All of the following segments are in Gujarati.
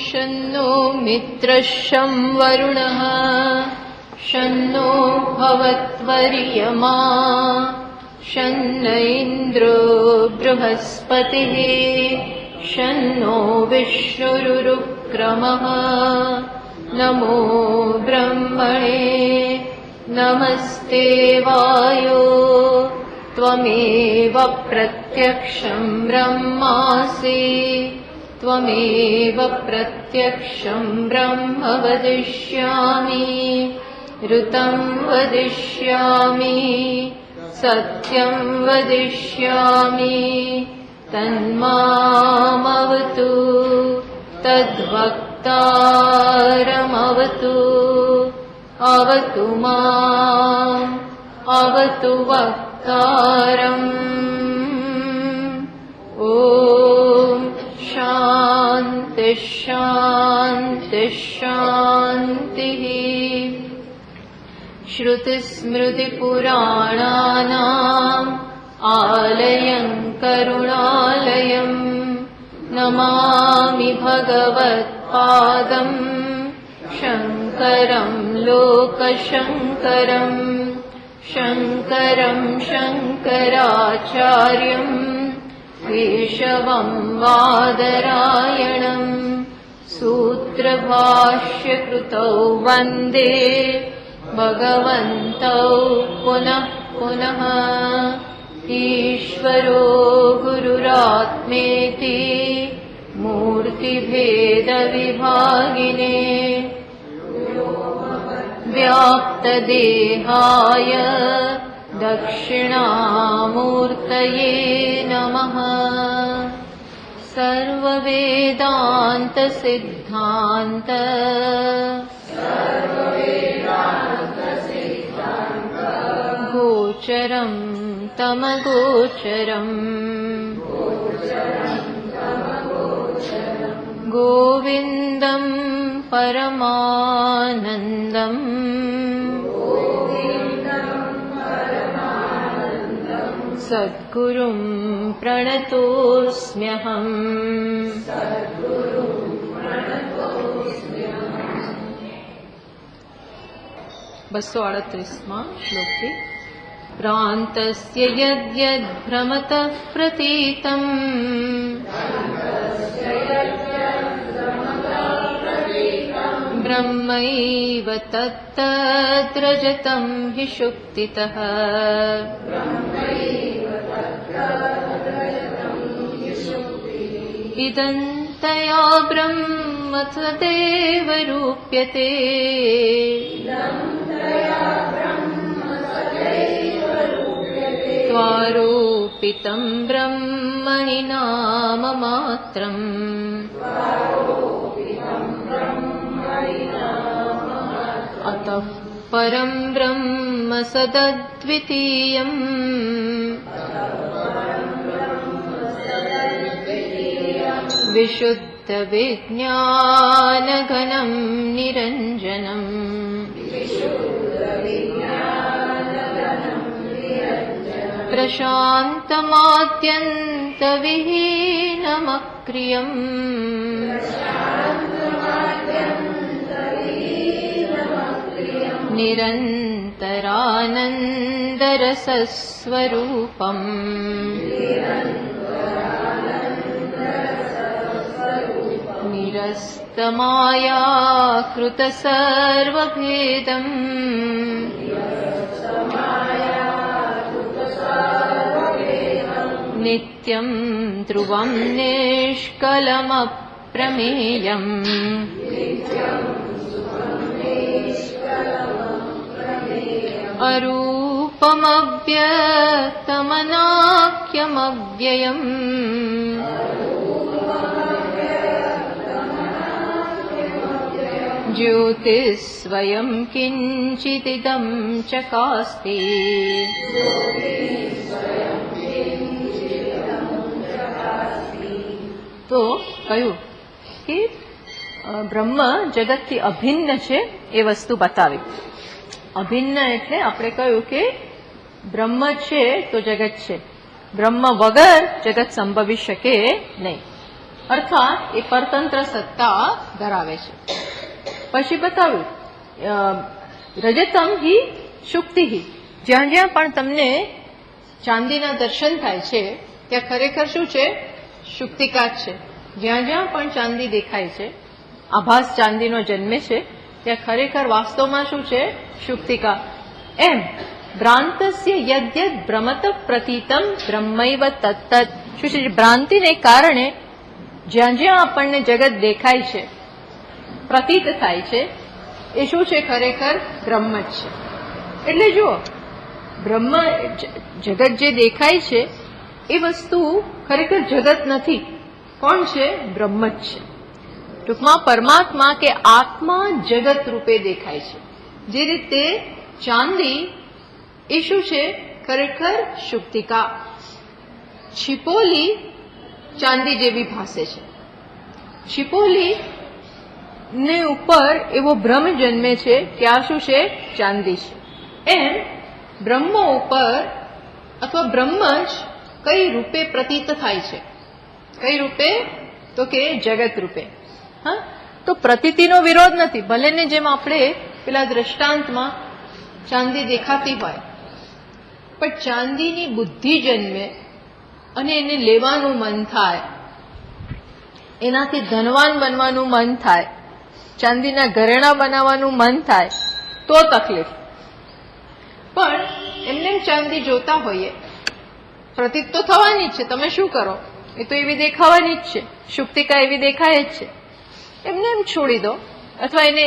शन्नो मित्रः शं वरुणः शन्नो भवत्वर्यमा शन्न इन्द्रो बृहस्पतिः शन्नो विष्णुरुक्रमः नमो ब्रह्मणे नमस्ते वायो त्वमेव प्रत्यक्षं ब्रह्मासि त्वमेव प्रत्यक्षं ब्रह्म वदिष्यामि ऋतं वदिष्यामि सत्यं वदिष्यामि तन्मामवतु तद्वक्तारमवतु अवतु माम् अवतु वक्तारम् ॐ शान्ति शान्ति शान्तिः। श्रुतिस्मृतिपुराणानाम् आलयं करुणालयं नमामि भगवत्पादम् शङ्करं लोकशङ्करम् शङ्करं शङ्कराचार्यं केशवं बादरायणं सूत्रभाष्यकृतौ वन्दे भगवन्तौ पुनः पुनः। ईश्वरो गुरुरात्मेति मूर्तिभेदविभागिने व्याप्तदेहाय दक्षिणामूर्तये नमः। सर्ववेदान्तसिद्धान्त गोचरं तमगोचरम् गोविन्दं परमानन्दम् सद्गुरुं प्रणतोऽस्म्यहम्। बसो 38वां श्लोके भ्रान्तस्य यद्यद्भ्रमतः प्रतीतम् ब्रह्मैव तत्तद्रजतं हि शुक्तितः इदन्तया ब्रह्म तदेव रूप्यते त्वारोपितं ब्रह्मणि नाममात्रम् अतः परं ब्रह्म सदद्वितीयम् विशुद्धविज्ञानघनं निरञ्जनम् प्रशान्तमाद्यन्तविहीनमक्रियम् निरन्तरानन्दरसस्वरूपम् निरस्तमायाकृतसर्वभेदम् नित्यं ध्रुवं निष्कलमप्रमेयम् अरूपमव्यक्तमनाख्यमव्ययम् ज्योतिस्वयं किञ्चिदिदं चकास्ति તો કહ્યું કે બ્રહ્મ જગતથી અભિન્ન છે એ વસ્તુ બતાવી. અભિન્ન એટલે આપણે કહ્યું કે બ્રહ્મ છે તો જગત છે, બ્રહ્મ વગર જગત સંભવી શકે નહીં. અર્થાત એ પરતંત્ર સત્તા ધરાવે છે. પછી બતાવ્યું રજતમ હિ શુક્તિ હિ, જ્યાં જ્યાં પણ તમને ચાંદીના દર્શન થાય છે ત્યાં ખરેખર શું છે? શુક્તિકા જ છે. જ્યાં જ્યાં પણ ચાંદી દેખાય છે, આભાસ ચાંદીનો જન્મે છે, ત્યાં ખરેખર વાસ્તવમાં શું છે? શુક્તિકા. એમ ભ્રાંતસ્ય યદ્યદ ભ્રમત પ્રતીતમ બ્રહ્મૈવ તત્તત. શું છે? ભ્રાંતિને કારણે જ્યાં જ્યાં આપણને જગત દેખાય છે, પ્રતીત થાય છે, એ શું છે? ખરેખર બ્રહ્મ જ છે. એટલે જુઓ, બ્રહ્મ જગત જે દેખાય છે એ વસ્તુ ખરેખર જગત નથી. કોણ છે? બ્રહ્મ જ છે. ટૂંકમાં પરમાત્મા કે આત્મા જગત રૂપે દેખાય છે. જે રીતે ચાંદી એ શું છે? ખરેખર શુક્તિકા. છિપોલી ચાંદી જેવી ભાસે છે. છિપોલી ને ઉપર એવો ભ્રમ જન્મે છે કે આ શું છે? ચાંદી છે. એમ બ્રહ્મ ઉપર અથવા બ્રહ્મ જ કઈ રૂપે પ્રતીત થાય છે? કઈ રૂપે? તો કે જગત રૂપે. હા, તો પ્રતીતિનો વિરોધ નથી. ભલે ને જેમ આપણે પેલા દ્રષ્ટાંતમાં ચાંદી દેખાતી હોય, પણ ચાંદીની બુદ્ધિ જન્મે અને એને લેવાનું મન થાય, એનાથી ધનવાન બનવાનું મન થાય, ચાંદીના ઘરેણા બનાવવાનું મન થાય તો તકલીફ. પણ એમને ચાંદી જોતા હોઈએ, પ્રતીત તો થવાની જ છે. તમે શું કરો? એ તો એવી દેખાવાની જ છે. શુક્તિકા એવી દેખાય જ છે. એમને એમ છોડી દો, અથવા એને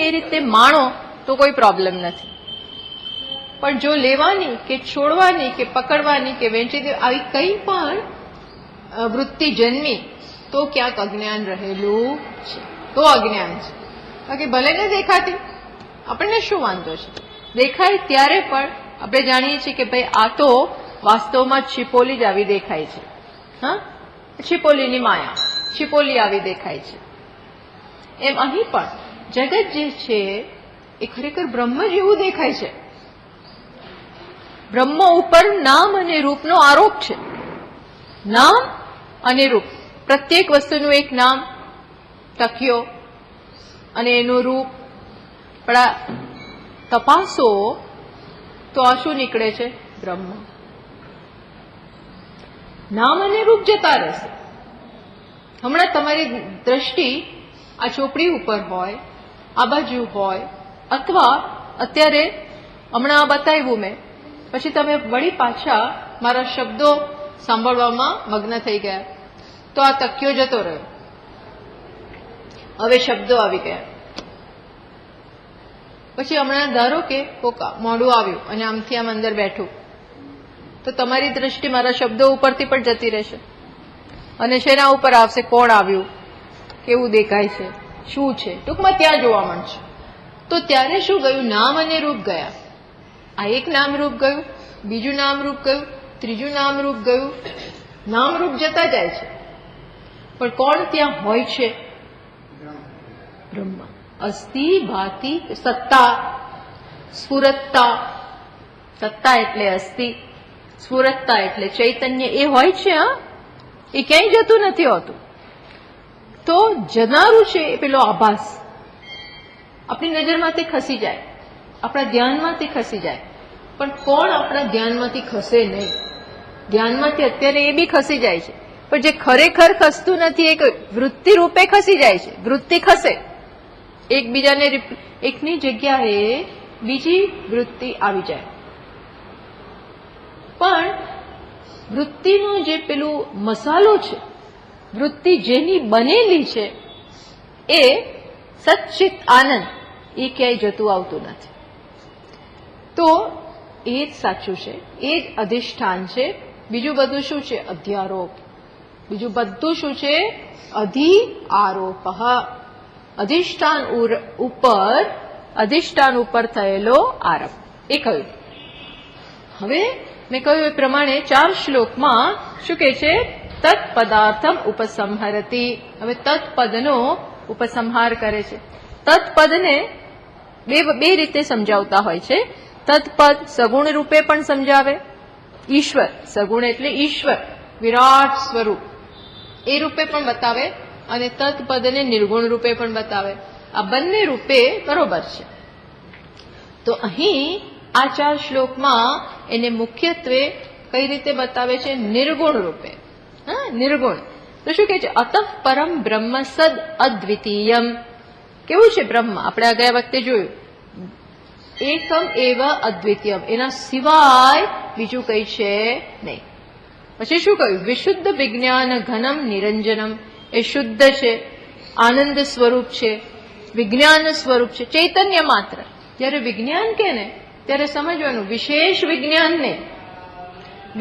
એ રીતે માણો તો કોઈ પ્રોબ્લેમ નથી. પણ જો લેવાની કે છોડવાની કે પકડવાની કે વેચી દેવી આવી કંઈ પણ વૃત્તિ જન્મી તો ક્યાંક અજ્ઞાન રહેલું છે. તો અજ્ઞાન છે. બાકી ભલે ને દેખાતી, આપણને શું વાંધો છે? દેખાય ત્યારે પણ આપણે જાણીએ છીએ કે ભાઈ આ તો વાસ્તવમાં છિપોલી જ આવી દેખાય છે. હા, છિપોલીની માયા, છિપોલી આવી દેખાય છે. એમ અહીં પણ જગત જે છે એ ખરેખર બ્રહ્મ જેવું દેખાય છે. બ્રહ્મ ઉપર નામ અને રૂપનો આરોપ છે. નામ અને રૂપ, પ્રત્યેક વસ્તુનું એક નામ તક્યો અને એનું રૂપ. પણ આ તપાસો તો આ શું નીકળે છે? બ્રહ્મ. નામ અને રૂપ જતા રહેશે. હમણાં તમારી દ્રષ્ટિ આ ચોપડી ઉપર હોય, આ બાજુ હોય, અથવા અત્યારે હમણાં બતાવ્યું મેં, પછી તમે વળી પાછા મારા શબ્દો સાંભળવામાં મગ્ન થઈ ગયા, તો આ તક્યો જતો રહ્યો. હવે શબ્દો આવી ગયા. પછી હમણાં ધારો કે કોક મોડું આવ્યું અને આમથી આમ અંદર બેઠું, તો તમારી દ્રષ્ટિ મારા શબ્દો ઉપરથી પણ જતી રહેશે અને શેના ઉપર આવશે? કોણ આવ્યું, કેવું દેખાય છે, શું છે, ટૂંકમાં ત્યાં જોવા મળશે. તો ત્યારે શું ગયું? નામ અને રૂપ ગયા. આ એક નામ રૂપ ગયું, બીજું નામ રૂપ ગયું, ત્રીજું નામ રૂપ ગયું. નામ રૂપ જતા જાય છે, પણ કોણ ત્યાં હોય છે? બ્રહ્મ. અસ્થિ ભાતિ સત્તા, સ્ફુરતતા. સત્તા એટલે અસ્થિ, સ્ફુરતતા એટલે ચૈતન્ય. એ હોય છે. હા, એ ક્યાંય જતું નથી હોતું. તો જનારું છે એ પેલો આભાસ આપણી નજરમાંથી ખસી જાય, આપણા ધ્યાનમાંથી ખસી જાય. પણ કોણ આપણા ધ્યાનમાંથી ખસે નહીં? ધ્યાનમાંથી અત્યારે એ બી ખસી જાય છે, પણ જે ખરેખર ખસતું નથી એ વૃત્તિ રૂપે ખસી જાય છે. વૃત્તિ ખસે, એકબીજાને એકની જગ્યાએ બીજી વૃત્તિ આવી જાય. પણ વૃત્તિનો જે પેલું મસાલો છે, વૃત્તિ જેની બનેલી છે, એ સચ્ચિત આનંદ, એ ક્યાંય જતું આવતું નથી. તો એ જ સાચું છે, એ જ અધિષ્ઠાન છે. બીજું બધું શું છે? અધ્યારોપ. બીજું બધું શું છે? અધિ આરોપ. અધિષ્ઠાન ઉપર થયેલો આરોપ. એ કહ્યું. હવે મેં કહ્યું એ પ્રમાણે 4 શ્લોકમાં શું કહે છે? તત્પદાર્થમ ઉપસંહરતી. હવે તત્પદનો ઉપસંહાર કરે છે. તત્પદને બે રીતે સમજાવતા હોય છે. તત્પદ સગુણ રૂપે પણ સમજાવે. ઈશ્વર, સગુણ એટલે ઈશ્વર, વિરાટ સ્વરૂપ. એ રૂપે પણ બતાવે અને તત્પદને નિર્ગુણ રૂપે પણ બતાવે. આ બંને રૂપે બરોબર છે. તો અહીં આ 4 શ્લોકમાં એને મુખ્યત્વે કઈ રીતે બતાવે છે? નિર્ગુણ રૂપે. હા, નિર્ગુણ. તો શું કહે છે? અતઃ પરમ બ્રહ્મ સદ અદ્વિતીયમ. કેવું છે બ્રહ્મ? આપણે આ ગયા વખતે જોયું, એકમ એવ અદ્વિતીયમ, એના સિવાય બીજું કઈ છે નહીં. પછી શું કહ્યું? વિશુદ્ધ વિજ્ઞાન ઘનમ નિરંજનમ. એ શુદ્ધ છે, આનંદ સ્વરૂપ છે, વિજ્ઞાન સ્વરૂપ છે, ચૈતન્ય માત્ર. જ્યારે વિજ્ઞાન કે ને ત્યારે સમજવાનું વિશેષ વિજ્ઞાન નહીં,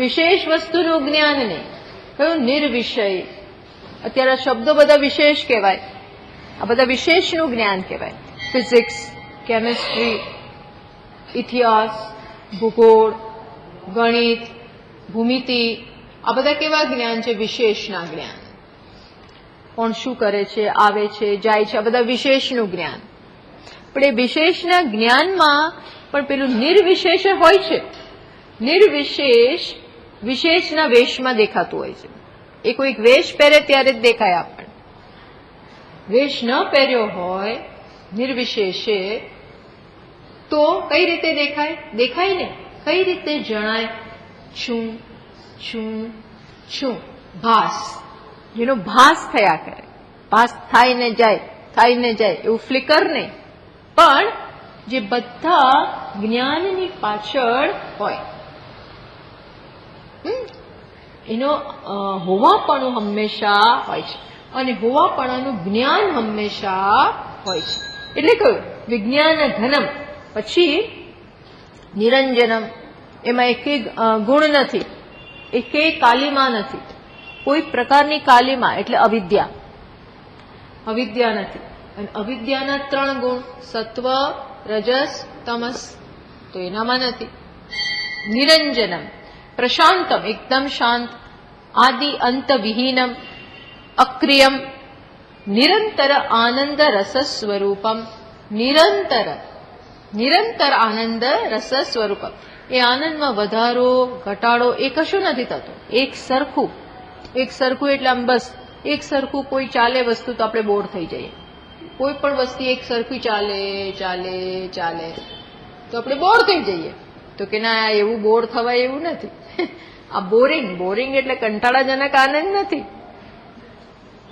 વિશેષ વસ્તુનું જ્ઞાન નહીં. કયું? નિર્વિષય. અત્યારે શબ્દો બધા વિશેષ કહેવાય, આ બધા વિશેષનું જ્ઞાન કહેવાય. ફિઝિક્સ, કેમિસ્ટ્રી, ઇતિહાસ, ભૂગોળ, ગણિત, ભૂમિતિ, આ બધા કેવા જ્ઞાન છે? વિશેષના જ્ઞાન. કોણ શું કરે છે, આવે છે, જાય છે, આ બધા વિશેષનું જ્ઞાન. પણ એ વિશેષના જ્ઞાનમાં પણ પેલું નિર્વિશેષ હોય છે. નિર્વિશેષ વિશેષના વેશમાં દેખાતું હોય છે. એ કોઈક વેશ પહેરે ત્યારે જ દેખાય આપણને. વેશ ન પહેર્યો હોય નિર્વિશેષે તો કઈ રીતે દેખાય? દેખાય ને કઈ રીતે જણાય? છું છું છું, ભાસ. જેનો ભાસ થયા કરે, ભાસ થાય ને જાય, થાય ને જાય, એવું ફ્લિકર નહીં, પણ જે બધા જ્ઞાનની પાછળ હોય એનો હોવાપણું હંમેશા હોય છે, અને હોવાપણાનું જ્ઞાન હંમેશા હોય છે. એટલે કહ્યું વિજ્ઞાન ઘનમ. પછી નિરંજનમ, એમાં એકેય ગુણ નથી, એકેય કાલિમા નથી, કોઈ પ્રકારની કાલિમા એટલે અવિદ્યા, અવિદ્યા નથી. અને અવિદ્યાના 3 ગુણ, સત્વ, રજસ, તમસ, તો એનામાં નથી. નિરંજનમ, પ્રશાંતમ, એકદમ શાંત, આદિ અંત વિહીનમ, અક્રિયમ, નિરંતર આનંદ રસ સ્વરૂપમ. નિરંતર, નિરંતર આનંદ રસ સ્વરૂપમ. એ આનંદમાં વધારો ઘટાડો એ કશું નથી થતો. એક સરખું, એક સરખું એટલે આમ બસ એક સરખું કોઈ ચાલે વસ્તુ તો આપણે બોર થઈ જઈએ. કોઈ પણ વસ્તુ એક સરખું ચાલે ચાલે ચાલે તો આપણે બોર થઈ જઈએ. તો કે ના, એવું બોર થવાય એવું નથી. આ બોરિંગ, બોરિંગ એટલે કંટાળાજનક આનંદ નથી.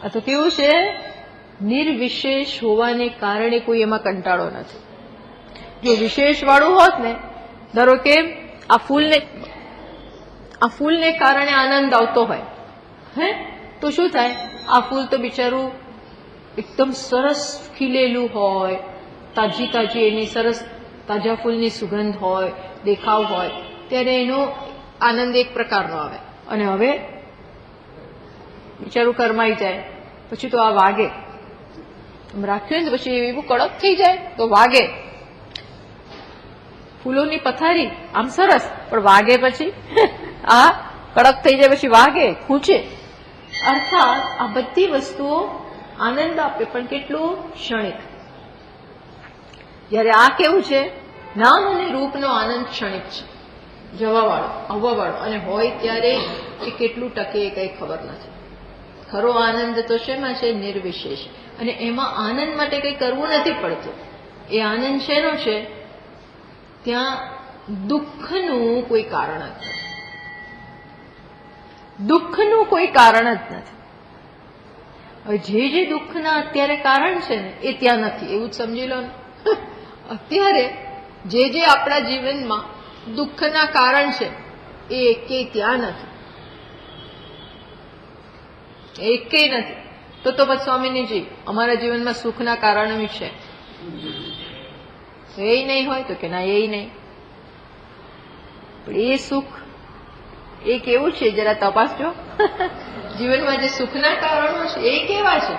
આ તો કેવું છે? નિર્વિશેષ હોવાને કારણે કોઈ એમાં કંટાળો નથી. જો વિશેષ વાળું હોત ને, ધારો કે આ ફૂલને કારણે આનંદ આવતો હોય, તો શું થાય? આ ફૂલ તો બિચારું એકદમ સરસ ખીલેલું હોય, તાજી તાજી એની સરસ તાજા ફૂલની સુગંધ હોય, દેખાવ હોય, ત્યારે એનો આનંદ એક પ્રકારનો આવે. અને હવે બિચારું કરમાઈ જાય, પછી તો આ વાગે, રાખ્યું ને પછી એવું કડક થઈ જાય તો વાગે. ફૂલોની પથારી આમ સરસ, પણ વાગે પછી આ કડક થઈ જાય, પછી વાગે, ખૂંચે. અર્થાત આ બધી વસ્તુઓ આનંદ આપે, પણ કેટલું ક્ષણિક. જયારે આ કેવું છે? નામ અને રૂપનો આનંદ ક્ષણિક છે, જવાવાળો, આવવાવાળો, અને હોય ત્યારે એ કેટલું ટકે એ કઈ ખબર નથી. ખરો આનંદ તો શેમાં છે? નિર્વિશેષ. અને એમાં આનંદ માટે કઈ કરવું નથી પડતું. એ આનંદ શેનો છે? ત્યાં દુઃખનું કોઈ કારણ જ નથી, દુઃખનું કોઈ કારણ જ નથી. હવે જે દુઃખના અત્યારે કારણ છે ને એ ત્યાં નથી, એવું જ સમજી લો ને. અત્યારે જે આપણા જીવનમાં દુઃખના કારણ છે એ એકેય ત્યાં નથી, એકેય નથી. તો પછી સ્વામીજી અમારા જીવનમાં સુખના કારણ છે, તો એ નહીં હોય તો કે ના, એ નહીં. પણ એ સુખ એ કેવું છે જરા તપાસજો. જીવનમાં જે સુખના કારણો છે એ કેવા છે?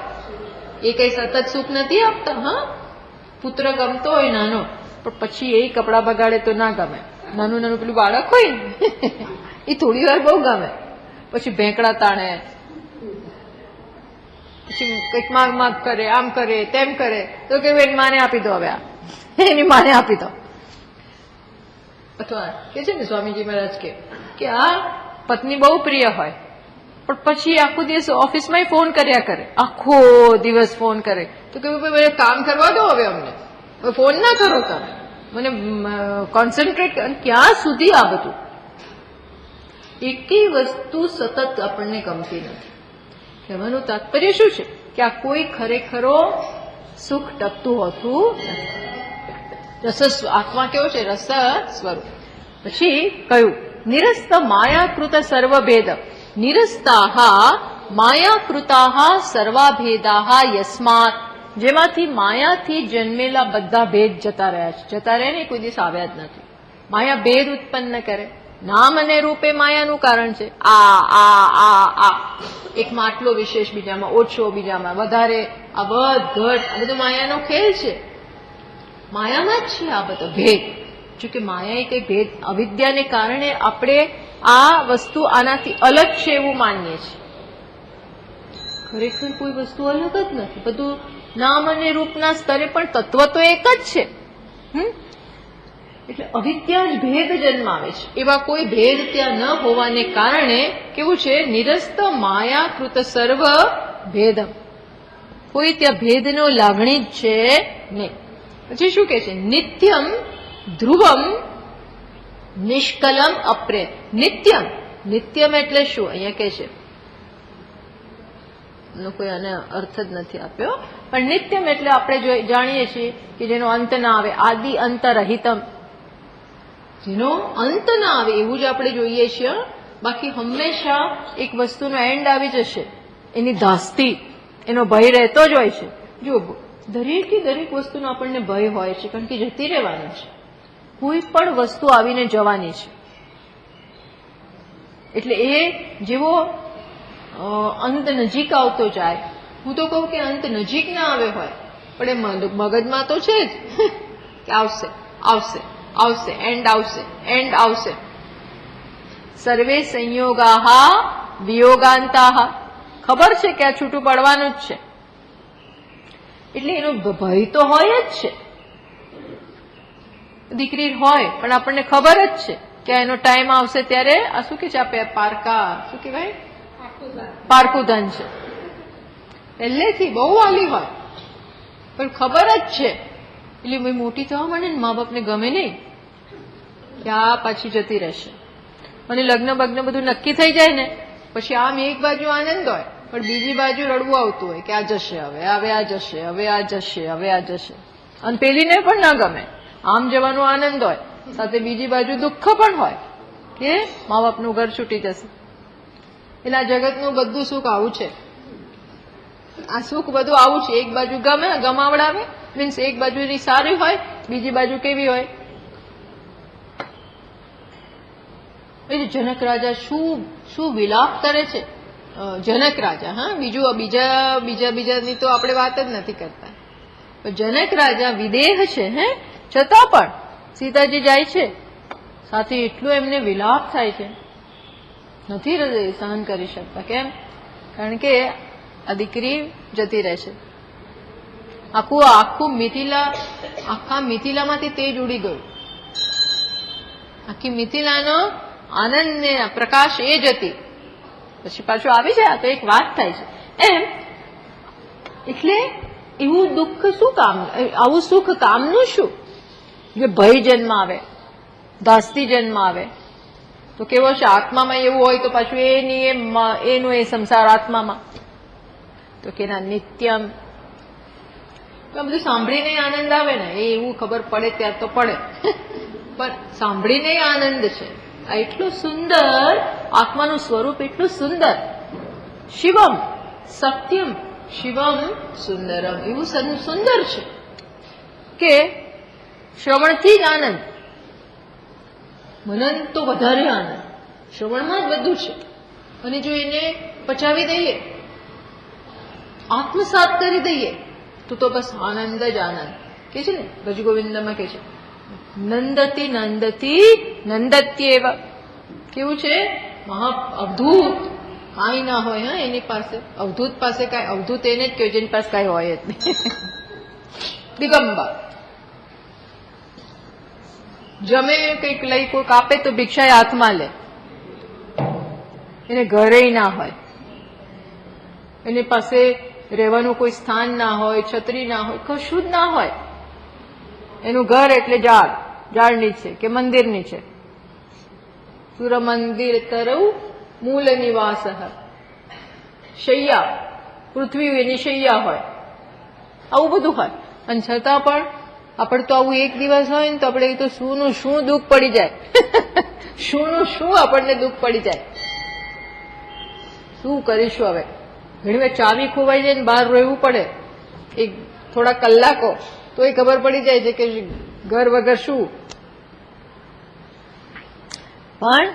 એ કઈ સતત સુખ નથી આપતા. હા, પુત્ર ગમતો હોય નાનો, પણ પછી એ કપડા બગાડે તો ના ગમે. નાનું નાનું પેલું બાળક હોય ને એ થોડી વાર બહુ ગમે, પછી ભેંકડા તાણે, પછી કંઈક માગ કરે, આમ કરે, તેમ કરે, તો કે એની માને આપી દો, હવે આ એની માને આપી દો. અથવા કે છે ને સ્વામીજી મહારાજ કે આ પત્ની બહુ પ્રિય હોય, પણ પછી આખો દિવસ ઓફિસમાં ફોન કર્યા કરે, આખો દિવસ ફોન કરે. તો કે ભાઈ કામ કરવા દો, હવે અમને ફોન ના કરો, તમે મને કોન્સન્ટ્રેટ. ક્યાં સુધી આ બધું? એકેય વસ્તુ સતત આપણને ગમતી નથી. કહેવાનું તાત્પર્ય શું છે કે આ કોઈ ખરેખરો સુખ ટકતું હોતું નથી. આત્મા કેવો છે? રસ સ્વરૂપ. પછી કયું? નિરસ્ત માયાકૃત સર્વભેદ. નિરસ્તાહા માયાકૃતાહા સર્વાભેદાહા યસ્માત. જેમાંથી માયાથી જન્મેલા બધા ભેદ જતા રહ્યા છે. જતા રહ્યા ને, કોઈ દિવસ આવ્યા જ નથી. માયા ભેદ ઉત્પન્ન કરે. નામ અને રૂપે માયાનું કારણ છે. આ એકમાં આટલો વિશેષ, બીજામાં ઓછો, બીજામાં વધારે, આ ઘટ, આ બધું માયાનો ખેલ છે. માયામાં જ છે આ બધો ભેદ. જોકે માયા એ કઈ ભેદ, અવિદ્યાને કારણે આપણે આ વસ્તુ આનાથી અલગ છે એવું માનીએ છીએ. ખરેખર કોઈ વસ્તુ અલગ જ નથી. બધું નામ અને રૂપના સ્તરે પણ તત્વ તો એક જ છે. એટલે અવિદ્યા જ ભેદ જન્માવે છે. એવા કોઈ ભેદ ત્યાં ન હોવાને કારણે કેવું છે? નિરસ્ત માયાકૃત સર્વ ભેદમ. કોઈ ત્યાં ભેદનો લાગણી જ છે નહીં. પછી શું કે છે? નિત્યમ ધ્રુવમ નિષ્કલમ અપ્રે. નિત્યમ, નિત્યમ એટલે શું? અહીંયા કે છે, કોઈ આને અર્થ જ નથી આપ્યો, પણ નિત્યમ એટલે આપણે જાણીએ છીએ કે જેનો અંત ના આવે, આદિ અંત રહિતમ, જેનો અંત ના આવે એવું જ આપણે જોઈએ છીએ. બાકી હંમેશા એક વસ્તુનો એન્ડ આવી જશે, એની ધાસ્તી, એનો ભય રહેતો જ હોય છે. જો દરેકે દરેક વસ્તુનો આપણને ભય હોય છે, કારણ કે જતી રહેવાની છે. કોઈ પણ વસ્તુ આવીને જવાની છે. એટલે એ જેવો અંત નજીક આવતો જાય, હું તો કહું કે અંત નજીક ના આવે હોય, પણ એ મગજમાં તો છે જ કે આવશે આવશે આવશે, એન્ડ આવશે, એન્ડ આવશે. સર્વે સંયોગાહા વિયોગાંતાહા. ખબર છે કે આ છૂટું પડવાનું જ છે, એટલે એનો ભય તો હોય જ છે. દીકરી હોય પણ આપણને ખબર જ છે કે એનો ટાઈમ આવશે ત્યારે આ શું કે છે, આપણે પારકા શું કહેવાય, પારકુધન છે. પહેલેથી બહુ વાલી હોય પણ ખબર જ છે. એટલે મોટી થવા માંડે ને, મા બાપને ગમે નહીં કે આ પાછી જતી રહેશે. અને લગ્ન બગ્ન બધું નક્કી થઈ જાય ને પછી આમ એક બાજુ આનંદ હોય પણ બીજી બાજુ રડવું આવતું હોય કે આ જશે, હવે આ જશે, હવે આ જશે, હવે આ જશે. અને પેલીને પણ ના ગમે. આમ જવાનો આનંદ હોય, સાથે બીજી બાજુ દુઃખ પણ હોય કે મા બાપનું ઘર છૂટી જશે. એટલે આ જગતનું બધું સુખ આવું છે. આ સુખ બધું આવું છે. એક બાજુ ગમે, ગમાવડાવે, મીન્સ એક બાજુ સારી હોય, બીજી બાજુ કેવી હોય. જનક રાજા શું વિલાપ કરે છે. જનક રાજા, હા, બીજાની તો આપણે વાત જ નથી કરતા. જનક રાજા વિદેહ છે, હે, છતાં પણ સીતાજી જાય છે સાથે એટલું એમને વિલાપ થાય છે, નથી સહન કરી શકતા. કેમ? કારણ કે આ દીકરી જતી રહેશે. આખા મિથિલામાંથી તેજ ઉડી ગયું. આખી મિથિલાનો આનંદ ને પ્રકાશ એ જ હતી. પછી પાછું આવી જાય તો એક વાત થાય છે એમ. એટલે એવું દુઃખ શું કામ, આવું સુખ કામનું શું? જે ભય જન્મ આવે, દાસ્તી જન્મ આવે તો કેવો છે? આત્મામાં એવું હોય તો પાછું એનું એ સંસાર આત્મામાં તો કે ના નિત્યમ. બધું સાંભળીને આનંદ આવે ને, એ એવું ખબર પડે ત્યાં તો પડે, પણ સાંભળીને આનંદ છે. આ એટલું સુંદર, આત્માનું સ્વરૂપ એટલું સુંદર. શિવમ સત્યમ શિવમ સુંદરમ, એવું સુંદર છે કે શ્રવણથી જ આનંદ, મનન તો વધારે આનંદ. શ્રવણમાં જ બધું છે. અને જો એને પચાવી દઈએ, આત્મસાત કરી દઈએ તો બસ આનંદ જ આનંદ. કે છે ને ભજ ગોવિંદમાં કે છે નંદતી નંદતી નંદત્યેવ. કેવું છે? અવધૂત કાંઈ ના હોય. હા, એની પાસે અવધૂત પાસે કાંઈ, અવધૂત એને જ કહ્યું જેની પાસે કાંઈ હોય જ નહીં. દિગંબર જમે, કંઈક લઈ કોઈક આપે તો ભિક્ષા હાથમાં લે, એને ઘરે ના હોય. એની પાસે રહેવાનું કોઈ સ્થાન ના હોય, છત્રી ના હોય, કશું જ ના હોય. એનું ઘર એટલે ઝાડ નીચે કે મંદિર નીચે. સુર મંદિર તરવ મૂળ નિવાસ, શૈયા, પૃથ્વી એની શૈયા હોય, આવું બધું હોય. અને છતાં પણ આપણે તો આવું એક દિવસ હોય ને તો આપણે તો શુંનું શું દુઃખ પડી જાય. શુંનું શું આપણને દુઃખ પડી જાય. શું કરીશું હવે? ઘણી વાર ચાવી ખોવાઈ જાય ને બહાર રહેવું પડે એક થોડા કલાકો, તો એ ખબર પડી જાય છે કે ઘર વગર શું. પણ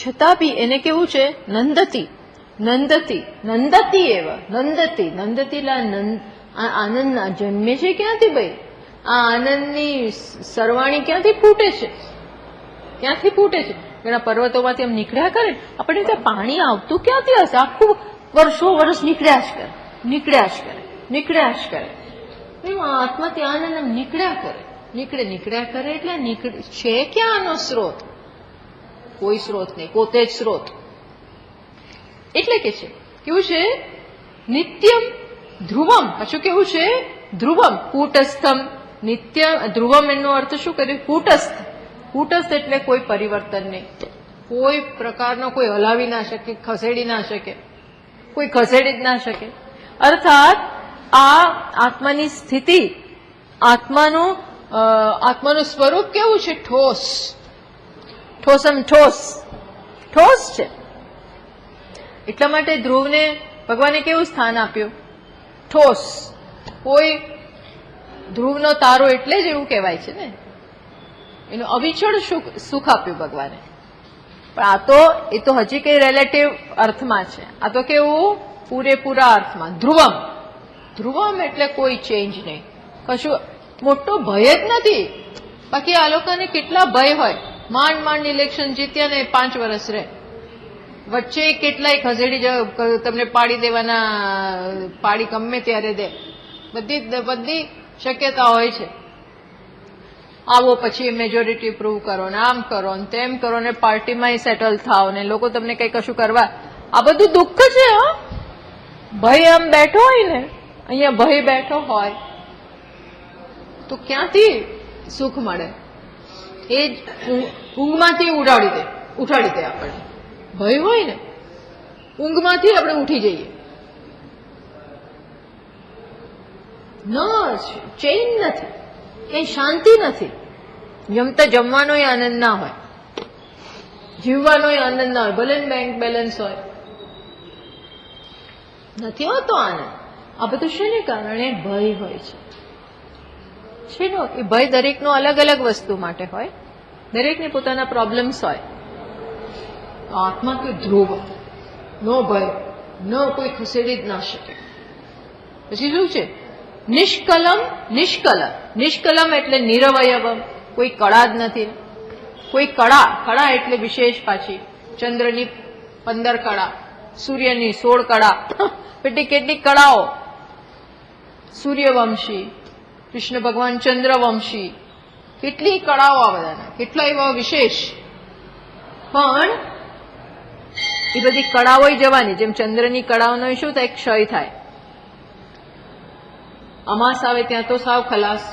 છતાં બી એને કેવું છે? નંદતી નંદતી નંદતી એવ નંદતી નંદતી આનંદના જન્મે છે ક્યાંથી ભાઈ? આ આનંદની સરવાણી ક્યાંથી ફૂટે છે? ક્યાંથી ફૂટે છે? ઘણા પર્વતોમાંથી આમ નીકળ્યા કરે. આપણે ત્યાં પાણી આવતું ક્યાંથી હશે? આખું વર્ષ નીકળ્યા જ કરે, નીકળ્યા જ કરે. આત્મા ત્યાં આનંદ નીકળ્યા કરે એટલે છે ક્યાં આનો સ્ત્રોત? કોઈ સ્ત્રોત નહીં, પોતે જ સ્ત્રોત. એટલે કે છે કેવું છે? નિત્યમ ધ્રુવમ. પાછું કેવું છે? ધ્રુવમ કૂટસ્થમ. નિત્ય ધ્રુવમ એનો અર્થ શું કર્યું? કૂટસ્થ. કૂટસ્થ એટલે કોઈ પરિવર્તન નહીં, કોઈ પ્રકારનો કોઈ હલાવી ના શકે, ખસેડી ના શકે, કોઈ ખસેડી જ ના શકે. અર્થાત આ આત્માની સ્થિતિ, આત્માનું સ્વરૂપ કેવું છે? ઠોસ, ઠોસ છે. એટલા માટે ધ્રુવને ભગવાને કેવું સ્થાન આપ્યું? ઠોસ. કોઈ ધ્રુવનો તારો એટલે જ એવું કહેવાય છે ને, એનું અવિચળ સુખ આપ્યું ભગવાને. પણ એ તો હજી કઈ રિલેટિવ અર્થમાં છે. આ તો કેવું? પૂરેપૂરા અર્થમાં. ધ્રુવમ એટલે કોઈ ચેન્જ નહીં, કશું મોટો ભય જ નથી. બાકી આ લોકોને કેટલા ભય હોય. માંડ ઇલેક્શન જીત્યા ને 5 વર્ષ રહે, વચ્ચે કેટલાય ખસેડી તમને પાડી દેવાના, પાડી ગમે ત્યારે દે. બધી શક્યતા હોય છે. આવો પછી મેજોરિટી પ્રૂવ કરો ને આમ કરો ને તેમ કરો ને પાર્ટીમાં સેટલ થાવ ને લોકો તમને કઈ કશું કરવા. આ બધું દુઃખ છે. ભય આમ બેઠો હોય ને, અહીંયા ભય બેઠો હોય તો ક્યાંથી સુખ મળે? એ જ ઊંઘમાંથી ઉઠાડી દે આપણને. ભય હોય ને ઊંઘમાંથી આપણે ઉઠી જઈએ. ચેન નથી, કઈ શાંતિ નથી. જમવાનોય આનંદ ના હોય, જીવવાનોય આનંદ ના હોય, ભલે બેંક બેલેન્સ હોય, નથી હોતો આનંદ. આ બધું શેને કારણે? ભય હોય છે. એ ભય દરેકનો અલગ અલગ વસ્તુ માટે હોય, દરેકને પોતાના પ્રોબ્લેમ્સ હોય. આત્મા કે ધ્રુવ, નો ભય, ન કોઈ ખસેડી જ ના શકે. પછી શું છે? નિષ્કલમ એટલે નિરવયવમ, કોઈ કળા જ નથી. કોઈ કળા એટલે વિશેષ પાછી. ચંદ્રની 15 કળા, સૂર્યની 16 કળા, કેટલી કળાઓ. સૂર્યવંશી, કૃષ્ણ ભગવાન ચંદ્રવંશી, કેટલી કળાઓ આ બધાના, કેટલા એવા વિશેષ. પણ એ બધી કળાઓ જવાની. જેમ ચંદ્રની કળાઓનો શું થાય? ક્ષય થાય. અમાસ આવે ત્યાં તો સાવ ખલાસ.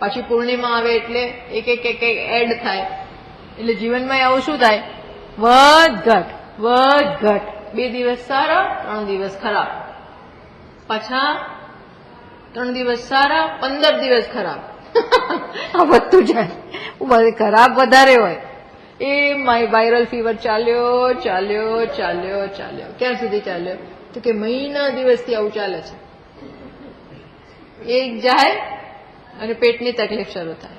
પાછી પૂર્ણિમા આવે એટલે એક એડ થાય. એટલે જીવનમાં આવું શું થાય? વધઘટ. 2 દિવસ સારા, 3 દિવસ ખરાબ. પાછા 3 દિવસ સારા, 15 દિવસ ખરાબ. આ વધતું જાય. ખરાબ વધારે હોય. એ વાયરલ ફીવર ચાલ્યો. ક્યાં સુધી ચાલ્યો? તો કે મહિના દિવસથી આવું ચાલે છે. એક જાય અને પેટની તકલીફ શરૂ થાય.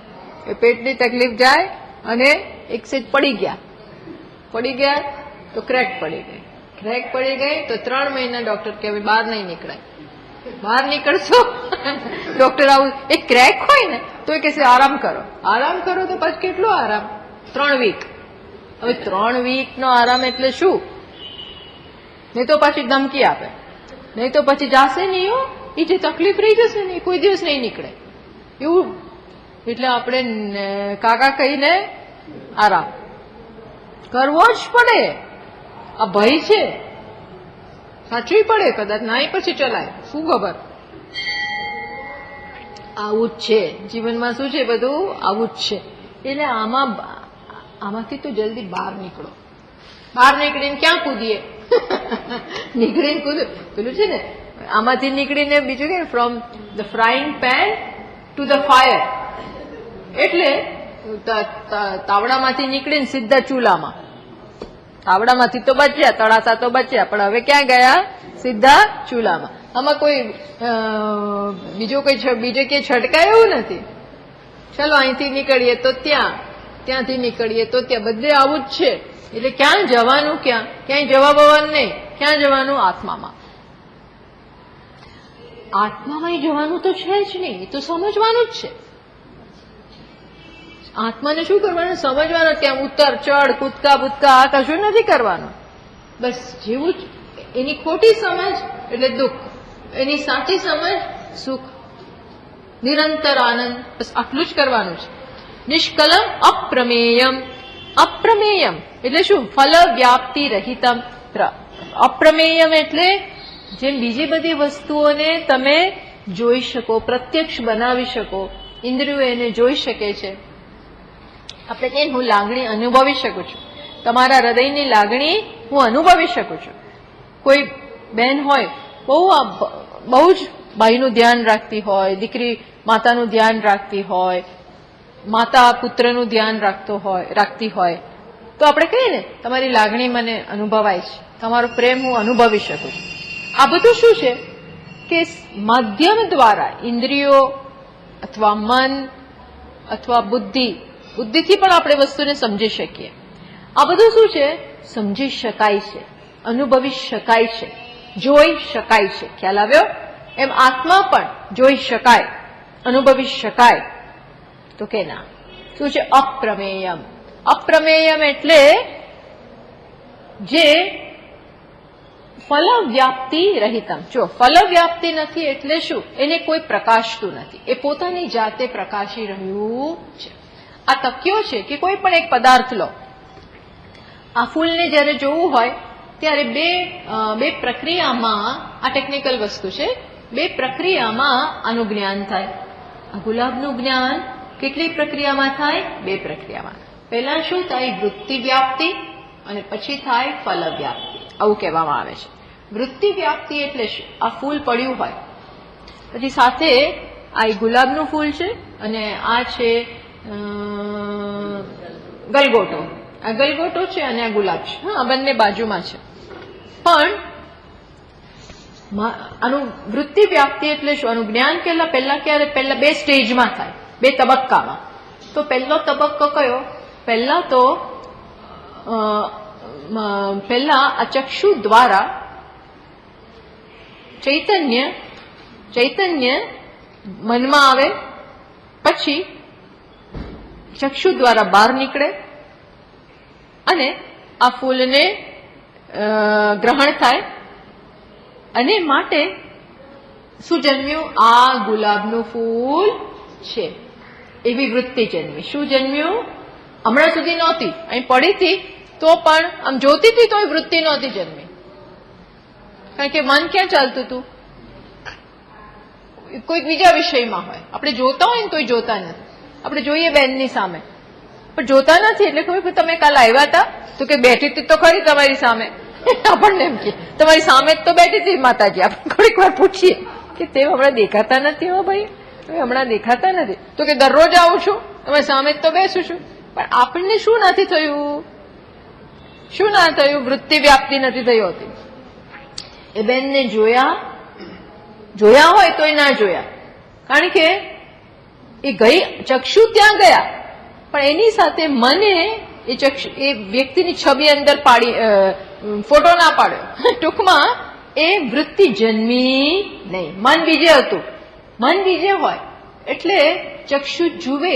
એ પેટની તકલીફ જાય અને એક સેજ પડી ગયા તો ક્રેક પડી ગઈ તો 3 મહિના ડોક્ટર કે હવે બહાર નહીં નીકળાય. બહાર નીકળશો ડોક્ટર આવું એ ક્રેક હોય ને તો એ કહેશે આરામ કરો તો પછી કેટલો આરામ? 3 વીક. હવે 3 વીકનો આરામ એટલે શું? નહીં તો પાછી ધમકી આપે, નહીં તો પછી જાશે નહીં. એ જે તકલીફ રહી જશે ને કોઈ દિવસ નહીં નીકળે એવું. એટલે આપણે કાકા કહીને આરામ કરવો જ પડે. આ ભય છે. સાચવી પડે કદાચ, નાઈ પછી ચલાય, શું ખબર. આવું જ છે જીવનમાં. શું છે બધું? આવું જ છે. એટલે આમાંથી તો જલ્દી બહાર નીકળો. બહાર નીકળીને ક્યાં કૂદીએ? નીકળીને કૂદ, પેલું છે ને, આમાંથી નીકળીને બીજું કે from the frying pan to the fire. એટલે તાવડામાંથી નીકળીને સીધા ચૂલામાં. તાવડામાંથી તો બચ્યા, તળાસા તો બચ્યા, પણ હવે ક્યાં ગયા? સીધા ચૂલામાં. આમાં કોઈ બીજે ક્યાંય છટકાય એવું નથી. ચલો અહીંથી નીકળીએ તો ત્યાં, ત્યાંથી નીકળીએ તો ત્યાં, બધે આવું જ છે. એટલે ક્યાં જવાનું? ક્યાંય જવા બવાનું નહીં. ક્યાં જવાનું? આત્મામાં. આત્મામાં જવાનું તો છે જ નહીં, એ તો સમજવાનું જ છે. આત્માને શું કરવાનું? સમજવાનું. ત્યાં ઉત્તર ચડ કૂદકા બુદકા આ કશું નથી કરવાનું. બસ જેવું જ. એની ખોટી સમજ એટલે દુઃખ, એની સાચી સમજ સુખ, નિરંતર આનંદ. બસ આટલું જ કરવાનું છે. નિષ્કલમ અપ્રમેયમ. અપ્રમેયમ એટલે શું? ફલ વ્યાપ્તિ રહિતમ. અપ્રમેયમ એટલે જેમ બીજી બધી વસ્તુઓને તમે જોઈ શકો, પ્રત્યક્ષ બનાવી શકો, ઇન્દ્રિયો એને જોઈ શકે છે. આપણે કહીએ હું લાગણી અનુભવી શકું છું, તમારા હૃદયની લાગણી હું અનુભવી શકું છું. કોઈ બેન હોય બહુ જ ભાઈનું ધ્યાન રાખતી હોય, દીકરી માતાનું ધ્યાન રાખતી હોય, માતા પુત્રનું ધ્યાન રાખતી હોય, તો આપણે કહીએ ને તમારી લાગણી મને અનુભવાય છે, તમારો પ્રેમ હું અનુભવી શકું છું. આ બધું શું છે કે માધ્યમ દ્વારા ઇન્દ્રિયો અથવા મન અથવા બુદ્ધિથી પણ આપણે વસ્તુને સમજી શકીએ. આ બધું શું છે? સમજી શકાય છે, અનુભવી શકાય છે, જોઈ શકાય છે. ખ્યાલ આવ્યો? એમ આત્મા પણ જોઈ શકાય, અનુભવી શકાય. તો કે ના, શું છે? અપ્રમેયમ. અપ્રમેયમ એટલે જે ફલવ્યાપ્તિ રહિતમ. જો ફલવ્યાપ્તિ નથી એટલે શું? એને કોઈ પ્રકાશતું નથી, એ પોતાની જાતે પ્રકાશી રહ્યું છે. આ તક્યો છે કે કોઈ પણ એક પદાર્થ લો, આ ફૂલને જ્યારે જોવું હોય ત્યારે બે પ્રક્રિયામાં, આ ટેકનિકલ વસ્તુ છે, બે પ્રક્રિયામાં આનું જ્ઞાન થાય. આ ગુલાબનું જ્ઞાન કેટલી પ્રક્રિયામાં થાય? બે પ્રક્રિયામાં. પહેલા શું થાય? વૃત્તિ વ્યાપ્તિ, અને પછી થાય ફલ વ્યાપ્તિ. આવું કહેવામાં આવે છે. વૃત્તિ વ્યાપ્તિ એટલે શું? આ ફૂલ પડ્યું હોય, પછી સાથે આ ગુલાબનું ફૂલ છે અને આ છે ગલગોટો. આ ગલગોટો છે અને આ ગુલાબ છે. હા, બંને બાજુમાં છે. પણ આનું વૃત્તિ વ્યાપ્તિ એટલે શું? આનું જ્ઞાન પહેલા બે સ્ટેજમાં થાય, બે તબક્કામાં. તો પહેલો તબક્કો કયો? પહેલા આ ચક્ષુ દ્વારા ચૈતન્ય મનમાં આવે, પછી ચક્ષુ દ્વારા બહાર નીકળે અને આ ફૂલને ગ્રહણ થાય. અને માટે શું જન્મ્યું? આ ગુલાબનું ફૂલ છે એવી વૃત્તિ જન્મી. શું જન્મ્યું? હમણાં સુધી નહોતી, અહીં પડી હતી તો પણ આમ જોતી હતી તો એ વૃત્તિ નહોતી જન્મી, કારણ કે મન ક્યાં ચાલતું હતું? કોઈક બીજા વિષયમાં હોય. આપણે જોતા હોય ને તોય જોતા નથી. આપણે જોઈએ બેનની સામે પણ જોતા નથી. એટલે ખબર, તમે કાલ આવ્યા હતા તો કે બેઠી હતી તો ખરી તમારી સામે. આપણને એમ કે તમારી સામે તો બેઠી હતી માતાજી. આપણે થોડીક વાર પૂછીએ કે તે હમણાં દેખાતા નથી. હો ભાઈ, હમણાં દેખાતા નથી. તો કે દરરોજ આવું છું, તમારી સામે જ તો બેસું છું. પણ આપણને શું નથી થયું? શું ના થયું? વૃત્તિ વ્યાપ્તિ નથી થઈ હોતી. એ બેનને જોયા હોય તોય ના જોયા, કારણ કે એ ગઈ, ચક્ષુ ત્યાં ગયા, પણ એની સાથે મને એ વ્યક્તિની છબી અંદર ફોટો ના પાડ્યો. ટૂંકમાં એ વૃત્તિ જન્મી નહીં. મન બીજે હતું. મન બીજે હોય એટલે ચક્ષુ જુએ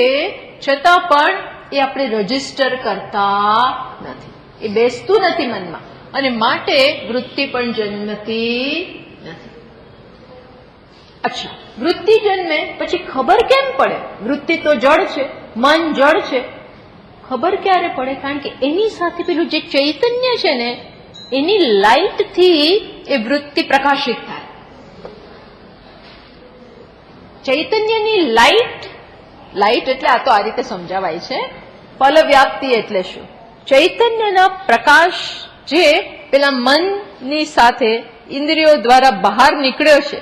છતાં પણ એ આપણે રજીસ્ટર કરતા નથી, એ બેસતું નથી મનમાં, અને માટે વૃત્તિ પણ જન્મતી નથી. અચ્છા, વૃત્તિ જન્મે પછી ખબર કેમ પડે? વૃત્તિ તો જડ છે, મન જડ છે. ખબર ક્યારે પડે? કારણ કે એની સાથે પેલું જે ચૈતન્ય છે ને, એની લાઈટથી એ વૃત્તિ પ્રકાશિત થાય. ચૈતન્યની લાઇટ એટલે આ તો આ રીતે સમજાવાય છે. ફલ વ્યાપ્તિ એટલે શું? ચૈતન્યના પ્રકાશ જે પેલા મનની સાથે ઇન્દ્રિયો દ્વારા બહાર નીકળ્યો છે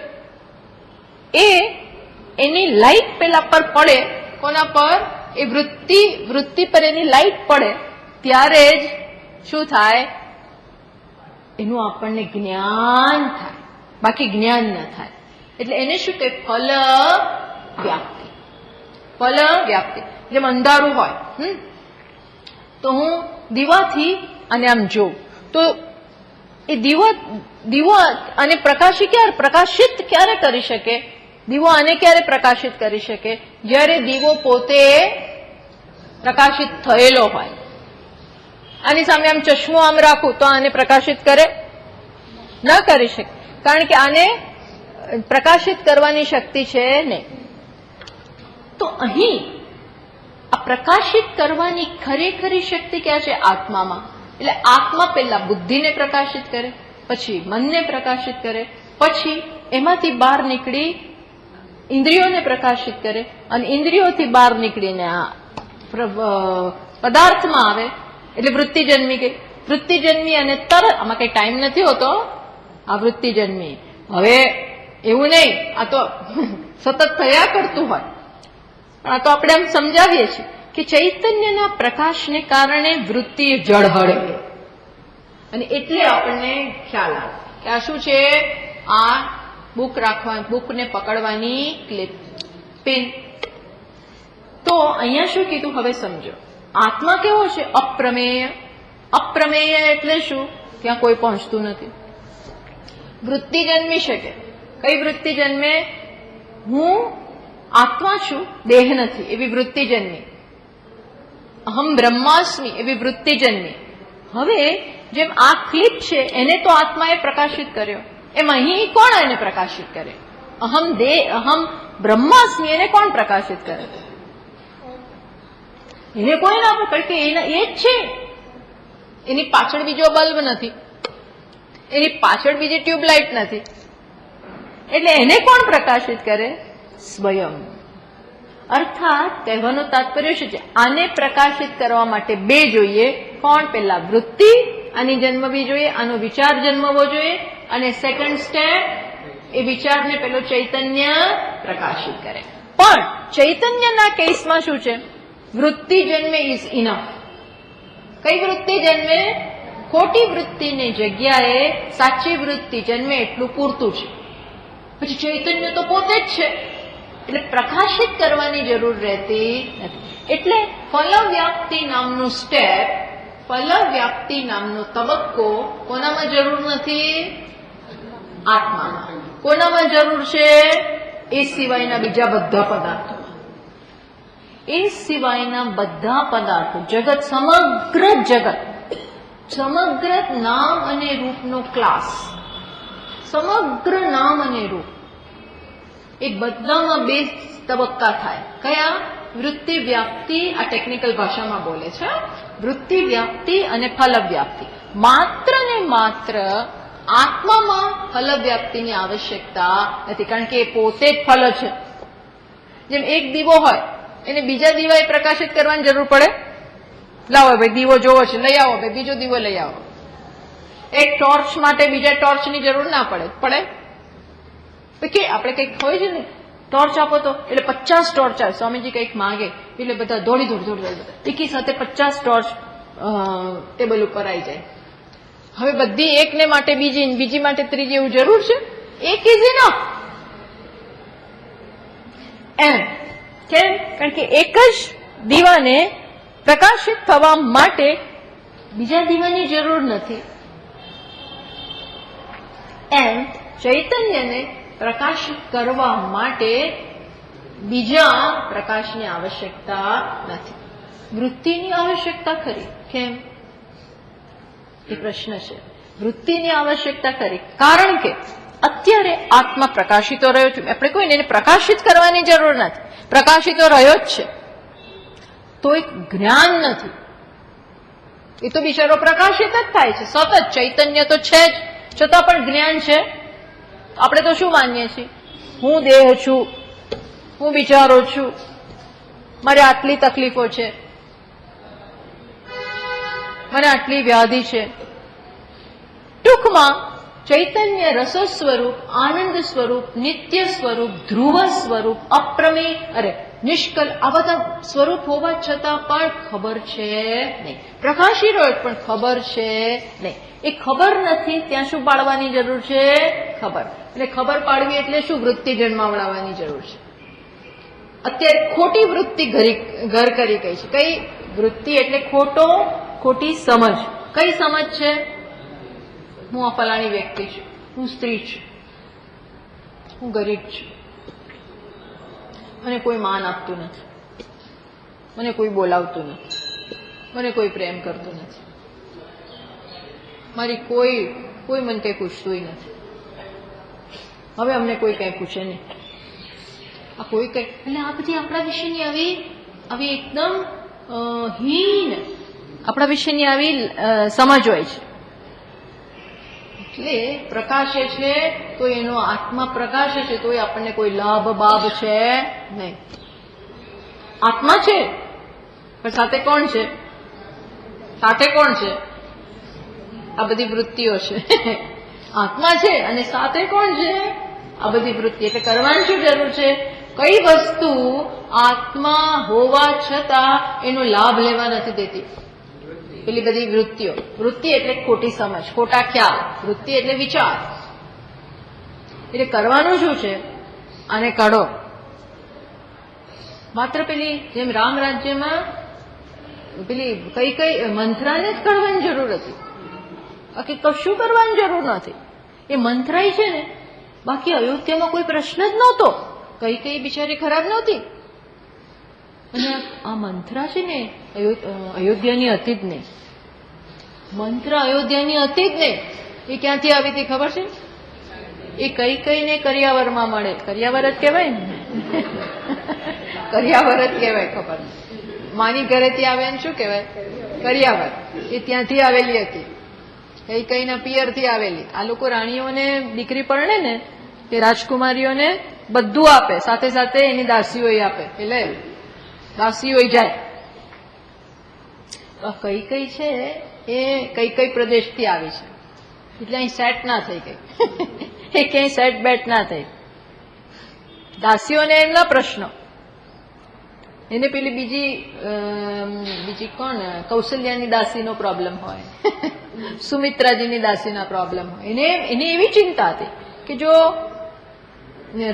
એની લાઇટ પેલા પર પડે. કોના પર? એ વૃત્તિ પર એની લાઇટ પડે ત્યારે જ શું થાય? એનું આપણને જ્ઞાન થાય, બાકી જ્ઞાન ન થાય. એટલે એને શું કહે? ફલ વ્યાપ્તિ. ફલ વ્યાપ્તિ. જેમ અંધારું હોય તો હું દીવાથી અને આમ જોઉં તો એ દીવો અને પ્રકાશિત ક્યારે કરી શકે? દીવો આને ક્યારે પ્રકાશિત કરી શકે? જ્યારે દીવો પોતે પ્રકાશિત થયેલો હોય. આની સામે આમ ચશ્મો આમ રાખું તો આને પ્રકાશિત કરે? ન કરી શકે, કારણ કે આને પ્રકાશિત કરવાની શક્તિ છે નહીં. તો અહીં આ પ્રકાશિત કરવાની ખરેખરી શક્તિ ક્યાં છે? આત્મામાં. એટલે આત્મા પહેલા બુદ્ધિને પ્રકાશિત કરે, પછી મનને પ્રકાશિત કરે, પછી એમાંથી બહાર નીકળી ઇન્દ્રિયોને પ્રકાશિત કરે, અને ઇન્દ્રિયોથી બહાર નીકળીને આ પદાર્થમાં આવે. એટલે વૃત્તિ જન્મી ગઈ. વૃત્તિ જન્મી અને તરત, આમાં કઈ ટાઈમ નથી હોતો, આ વૃત્તિ જન્મી. હવે એવું નહીં, આ તો સતત થયા કરતું હોય, પણ આ તો આપણે આમ સમજાવીએ છીએ કે ચૈતન્યના પ્રકાશને કારણે વૃત્તિ ઝળહળે, અને એટલે આપણને ખ્યાલ આવે કે આ શું છે? આ બુકને પકડવાની ક્લિપ, પેન. તો અહીંયા શું કીધું? હવે સમજો. આત્મા કેવો છે? અપ્રમેય. અપ્રમેય એટલે શું? ત્યાં કોઈ પહોંચતું નથી. વૃત્તિ જન્મી શકે. કઈ વૃત્તિ જન્મે? હું આત્મા છું, દેહ નથી, એવી વૃત્તિ જન્મી. અહમ બ્રહ્માસ્મિ એવી વૃત્તિ જન્મી. હવે જેમ આ ક્લિપ છે એને તો આત્માએ પ્રકાશિત કર્યો, એમ અહીં કોણ એને પ્રકાશિત કરે? અહમ બ્રહ્માસ્મિ એને કોણ પ્રકાશિત કરે? એને કોઈ ના પકડ, કે એ જ છે. એની પાછળ બીજો બલ્બ નથી, એની પાછળ બીજી ટ્યુબલાઇટ નથી. એટલે એને કોણ પ્રકાશિત કરે? સ્વયં. અર્થાત કહેવાનું તાત્પર્ય શું છે? આને પ્રકાશિત કરવા માટે બે જોઈએ. કોણ? પેલા વૃત્તિ આની જન્મવી જોઈએ, આનો વિચાર જન્મવો જોઈએ, અને સેકન્ડ સ્ટેપ એ વિચારને પેલો ચૈતન્ય પ્રકાશિત કરે. પણ ચૈતન્યના કેસમાં શું છે? વૃત્તિ જન્મે ઇઝ ઇનફ. કઈ વૃત્તિ જન્મે? ખોટી વૃત્તિની જગ્યાએ સાચી વૃત્તિ જન્મે એટલું પૂરતું છે. પછી ચૈતન્ય તો પોતે જ છે, એટલે પ્રકાશિત કરવાની જરૂર રહેતી નથી. એટલે ફલવ્યાપ્તિ નામનું સ્ટેપ, ફલવ્યાપ્તિ નામનો તબક્કો કોનામાં જરૂર નથી? આત્મામાં. કોનામાં જરૂર છે? એ સિવાયના બીજા બધા પદાર્થો. એ સિવાયના બધા પદાર્થો, જગત, સમગ્ર નામ અને રૂપનો ક્લાસ, સમગ્ર નામ અને રૂપ, એ બધામાં બે તબક્કા થાય. કયા? વૃત્તિ વ્યાપ્તિ. આ ટેકનિકલ ભાષામાં બોલે છે. વૃત્તિ વ્યાપ્તિ અને ફલ વ્યાપ્તિ. માત્ર ને માત્ર આત્મામાં ફલ વ્યાપ્તિની આવશ્યકતા નથી, કારણ કે એ પોતે જ ફલ છે. જેમ એક દીવો હોય, એને બીજા દીવાએ પ્રકાશિત કરવાની જરૂર પડે? લાવો ભાઈ દીવો જોવો છે, લઈ આવો ભાઈ, બીજો દીવો લઈ આવો. એક ટોર્ચ માટે બીજા ટોર્ચની જરૂર ના પડે? કે આપણે કંઈક હોય છે ને, ટોર્ચ આપો તો, એટલે 50 ટોર્ચ આવે. સ્વામીજી કંઈક માંગે એટલે બધા દોડી એકી સાથે 50 ટોર્ચ ટેબલ ઉપર આવી જાય. હવે બધી એકને માટે બીજી માટે ત્રીજી, એવું જરૂર છે? એક ઇઝ ઇનફ. એમ કેમ? કારણ કે એક જ દીવાને પ્રકાશિત થવા માટે બીજા દીવાની જરૂર નથી. એમ ચૈતન્યને પ્રકાશિત કરવા માટે બીજા પ્રકાશની આવશ્યકતા નથી. વૃત્તિની આવશ્યકતા ખરી. કેમ? એ પ્રશ્ન છે. વૃત્તિની આવશ્યકતા ખરી, કારણ કે અત્યારે આત્મા પ્રકાશિતો રહ્યો છે. આપણે કોઈને એને પ્રકાશિત કરવાની જરૂર નથી, પ્રકાશિતો રહ્યો જ છે. તો એક જ્ઞાન નથી, એ તો બિચારો પ્રકાશિત જ થાય છે સતત. ચૈતન્ય તો છે જ, છતાં પણ જ્ઞાન છે. આપણે તો શું માનીએ છીએ? હું દેહ છું, હું વિચારો છું, મારે આટલી તકલીફો છે, મને આટલી વ્યાધિ છે. ટૂંકમાં ચૈતન્ય રસ સ્વરૂપ, આનંદ સ્વરૂપ, નિત્ય સ્વરૂપ, ધ્રુવ સ્વરૂપ, અપ્રમેય નિષ્કલ આ બધા સ્વરૂપ હોવા છતાં પણ ખબર છે નહીં. પ્રકાશી રહ્યો પણ ખબર છે નહીં. એ ખબર નથી ત્યાં શું પાડવાની જરૂર છે? ખબર. એટલે ખબર પાડવી એટલે શું? વૃત્તિ જન્માવડાવવાની જરૂર છે. અત્યારે ખોટી વૃત્તિ ઘર કરી ગઈ છે. કઈ વૃત્તિ? એટલે ખોટી સમજ. કઈ સમજ છે? હું આ ફલાણી વ્યક્તિ છું, હું સ્ત્રી છું, હું ગરીબ છું, મને કોઈ માન આપતું નથી, મને કોઈ બોલાવતું નથી, મને કોઈ પ્રેમ કરતું નથી, મારી કોઈ મને કંઈ પૂછતું નથી, હવે અમને કોઈ કંઈ પૂછે નહીં. આ કોઈ કંઈ એટલે આ બધી આપણા વિશેની આવી એકદમ હીન આપણા વિશેની આવી સમજ હોય છે. એટલે પ્રકાશે છે તો એનો આત્મા પ્રકાશે છે તો આપણને કોઈ લાભ બાભ છે નહીં. આત્મા છે પણ સાથે કોણ છે? સાથે કોણ છે? આ બધી વૃત્તિઓ છે. આત્મા છે અને સાથે કોણ છે? આ બધી વૃત્તિ. એટલે કરવાની શું જરૂર છે? કઈ વસ્તુ આત્મા હોવા છતાં એનો લાભ લેવા નથી દેતી? પેલી બધી વૃત્તિઓ. વૃત્તિ એટલે ખોટી સમજ, ખોટા ખ્યાલ. વૃત્તિ એટલે વિચાર. એટલે કરવાનું શું છે? આને કાઢો. માત્ર પેલી જેમ રામ રાજ્યમાં પેલી કઈ મંત્રાને જ કાઢવાની જરૂર હતી. બાકી કશું કરવાની જરૂર નથી. એ મંત્રાય છે ને, બાકી અયોધ્યામાં કોઈ પ્રશ્ન જ નહોતો. કઈ બિચારી ખરાબ નહોતી. અને આ મંત્રા છે ને અયોધ્યાની હતી જ નહીં. મંત્ર અયોધ્યાની હતી જ નહીં. એ ક્યાંથી આવી હતી ખબર છે? એ કઈને કરિયાવરમાં મળે. કરિયાવર જ કહેવાય ને. કરિયાવર જ કહેવાય. ખબર માની ઘરેથી આવે ને શું કહેવાય? કરિયાવર. એ ત્યાંથી આવેલી હતી. કઈના પિયરથી આવેલી. આ લોકો રાણીઓને દીકરી પરણે ને તે રાજકુમારીઓને બધું આપે, સાથે સાથે એની દાસીઓ આપે. એટલે દાસીઓ જાય. કઈ છે એ કઈ પ્રદેશથી આવી છે એટલે અહીં સેટ ના થઈ ગઈ. એ ક્યાંય સેટ બેટ ના થઈ. દાસીઓને એમના પ્રશ્નો. એને પેલી બીજી કોણ કૌશલ્યાની દાસીનો પ્રોબ્લેમ હોય, સુમિત્રાજીની દાસીના પ્રોબ્લેમ હોય. એને એવી ચિંતા હતી કે જો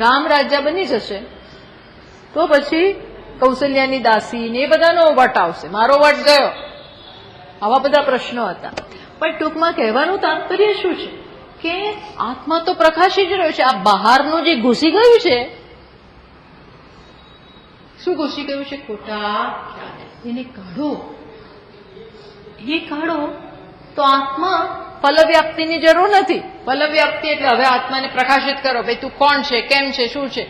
રામ રાજા બની જશે તો પછી કૌશલ્યાની દાસી ને એ બધાનો વટ આવશે, મારો વટ ગયો. આવા બધા પ્રશ્નો હતા. પણ ટૂંકમાં કહેવાનું તાત્પર્ય શું છે કે આત્મા તો પ્રકાશી જ રહ્યો છે. આ બહારનું જે ઘૂસી ગયું છે, શું ઘૂસી ગયું છે? ખોટા ખ્યાલ. એને કાઢો. એ કાઢો તો આત્મા ફલવ્યાપ્તિની જરૂર નથી. ફલવ્યાપ્તિ એટલે હવે આત્માને પ્રકાશિત કરો. ભાઈ તું કોણ છે, કેમ છે, શું છે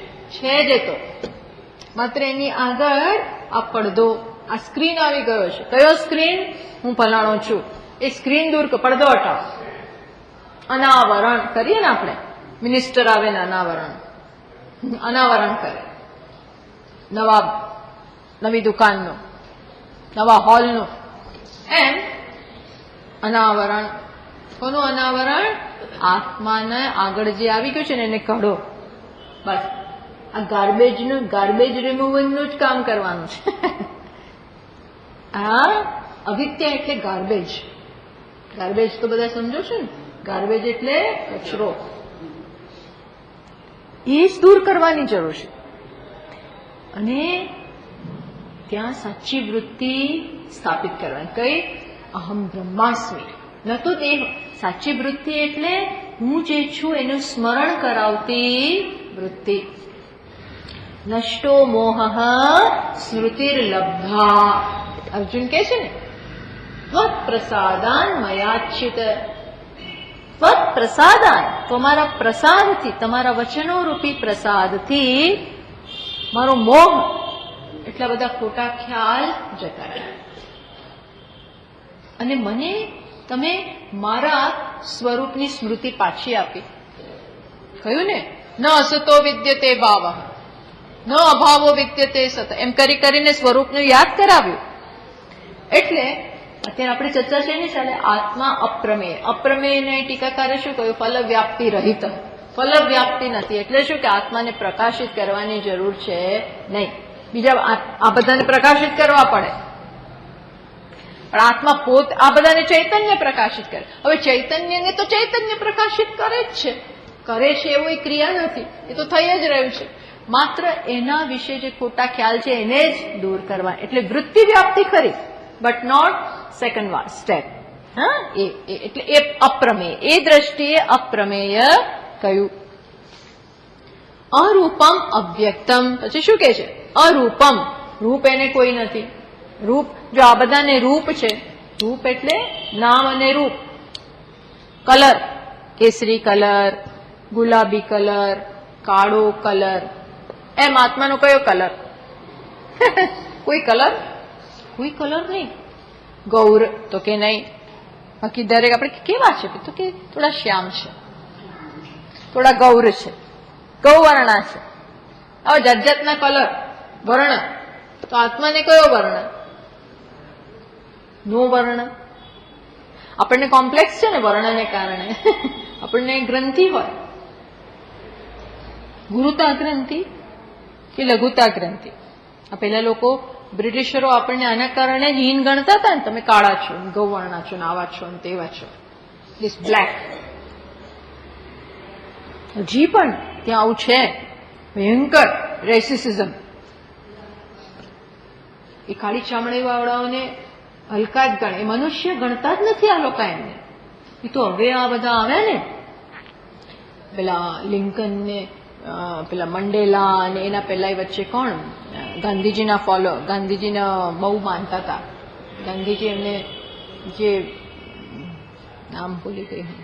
જ તો. માત્ર એની આગળ આ પડદો, આ સ્ક્રીન આવી ગયો છે. કયો સ્ક્રીન? હું ફલાણો છું. એ સ્ક્રીન દૂર, પડદો હટાવો. અનાવરણ કરીએ ને આપણે. મિનિસ્ટર આવે ને અનાવરણ કરે. નવી દુકાનનું, નવા હોલનું. એમ અનાવરણ. કોનું અનાવરણ? આત્માને આગળ જે આવી ગયું છે ને એને કાઢો. બસ આ ગાર્બેજ રિમૂવલનું જ કામ કરવાનું છે. આ અવિદ્યા એટલે ગાર્બેજ. ગાર્બેજ તો બધા સમજો છો ને? ગાર્બેજ એટલે કચરો. એ જ દૂર કરવાની જરૂર છે. અને ત્યાં સાચી વૃત્તિ સ્થાપિત કરવાની. કઈ? અહમ બ્રહ્માસ્મી. ન તો તે સાચી વૃત્તિ એટલે હું જે છું એનું સ્મરણ કરાવતી વૃત્તિ. નષ્ટો મોહ સ્મૃતિર્લબ્ધા. અર્જુન કે છે ને, ત્વત પ્રસાદાન મયાચ્યુત. ત્વત પ્રસાદાન, તમારા પ્રસાદથી, તમારા વચનો રૂપી પ્રસાદથી મારો મોહ, એટલા બધા ખોટા ખ્યાલ જતા રહ્યા. અને મને તમે મારા સ્વરૂપની સ્મૃતિ પાછી આપી. કહ્યું ને, ન અસતો વિદ્યતે ભાવ, ન અભાવો વિદ્યતે સત, એમ કરી કરીને સ્વરૂપનું યાદ કરાવ્યું. એટલે અત્યારે આપણે ચર્ચા છે ને ચાલે આત્મા અપ્રમેય. અપ્રમેયને ટીકાકારે શું કહ્યું? ફલ વ્યાપ્તિ રહિત. ફલ વ્યાપ્તિ નથી એટલે શું કે આત્માને પ્રકાશિત કરવાની જરૂર છે નહીં. બીજા આ બધાને પ્રકાશિત કરવા પડે, પણ આત્મા પોત આ બધાને ચૈતન્ય પ્રકાશિત કરે. હવે ચૈતન્યને તો ચૈતન્ય પ્રકાશિત કરે જ છે, કરે છે એવું ક્રિયા નથી, એ તો થઈ જ રહ્યું છે. માત્ર એના વિશે જે ખોટા ખ્યાલ છે એને જ દૂર કરવા. એટલે વૃત્તિ વ્યાપ્તિ ખરી, બટ નોટ સેકન્ડ સ્ટેપ. હા, એટલે એ અપ્રમેય, એ દ્રષ્ટિએ અપ્રમેય કહ્યું. અરૂપમ અવ્યક્તમ, પછી શું કે છે? અરૂપમ, રૂપ એને કોઈ નથી. રૂપ, જો આ બધાને રૂપ છે, રૂપ એટલે નામ અને રૂપ. કલર, કેસરી કલર, ગુલાબી કલર, કાળો કલર, એમ આત્માનો કયો કલર? કોઈ કલર? કોઈ કલર નહીં. ગૌર તો કે નહીં. બાકી દરેક આપણે કેવા છે તો કે થોડા શ્યામ છે, થોડા ગૌર છે, ગૌવર્ણા છે. હવે જાત જાતના કલર, વર્ણ. તો આત્માને કયો વર્ણ? નો વર્ણ. આપણને કોમ્પ્લેક્સ છે ને વર્ણને કારણે. આપણને ગ્રંથિ હોય, ગુરુતા ગ્રંથિ કે લઘુતા ગ્રંથિ. આ પેલા લોકો બ્રિટિશરો આપણને આના કારણે જ હીન ગણતા હતા ને, તમે કાળા છો, ગૌવર્ણા છો, આવા છો ને તેવા છો, ધીસ બ્લેક. હજી પણ ત્યાં આવું છે, ભયંકર રેસિસિઝમ. એ કાળી ચામડી વાળાઓને હલકા જ ગણે, એ મનુષ્ય ગણતા જ નથી આ લોકો એમને. એ તો હવે આ બધા આવ્યા ને, પેલા લિંકન ને પેલા મંડેલા અને એના પહેલા વચ્ચે કોણ ગાંધીજીના ગાંધીજીના બહુ માનતા હતા. ગાંધીજી એમને જે નામ ભૂલી ગઈ હું,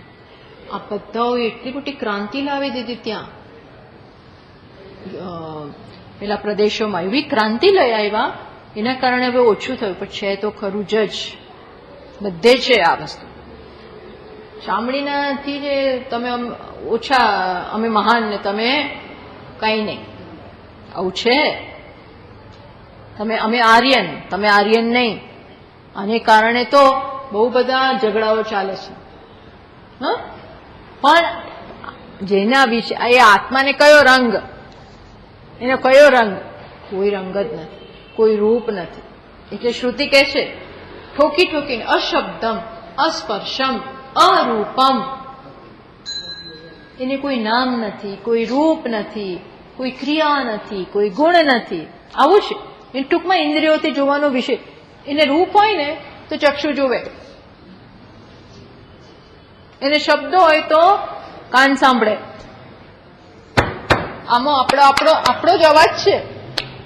આ બધાઓ એટલી મોટી ક્રાંતિ લાવી દીધી ત્યાં પેલા પ્રદેશોમાં, એવી ક્રાંતિ લઈ આવ્યા. એના કારણે હવે ઓછું થયું, પણ છે તો ખરું જ, બધે છે આ વસ્તુ. ચામડીનાથી જે તમે ઓછા, અમે મહાન ને તમે કઈ નહીં, આવું છે. અમે આર્યન, તમે આર્યન નહીં. આને કારણે તો બહુ બધા ઝઘડાઓ ચાલે છે. પણ જેના વિશે એ આત્માને કયો રંગ, એનો કયો રંગ? કોઈ રંગ જ નથી, કોઈ રૂપ નથી. એટલે શ્રુતિ કહે છે ઠોકી ઠોકીને, અશબ્દમ અસ્પર્શમ અરૂપમ. એને કોઈ નામ નથી, કોઈ રૂપ નથી, કોઈ ક્રિયા નથી, કોઈ ગુણ નથી. આવું છે એ ટૂંકમાં ઇન્દ્રિયોથી જોવાનો વિષય. એને રૂપ હોય ને તો ચક્ષુ જોવે, એને શબ્દો હોય તો કાન સાંભળે. આમાં આપણો જ અવાજ છે.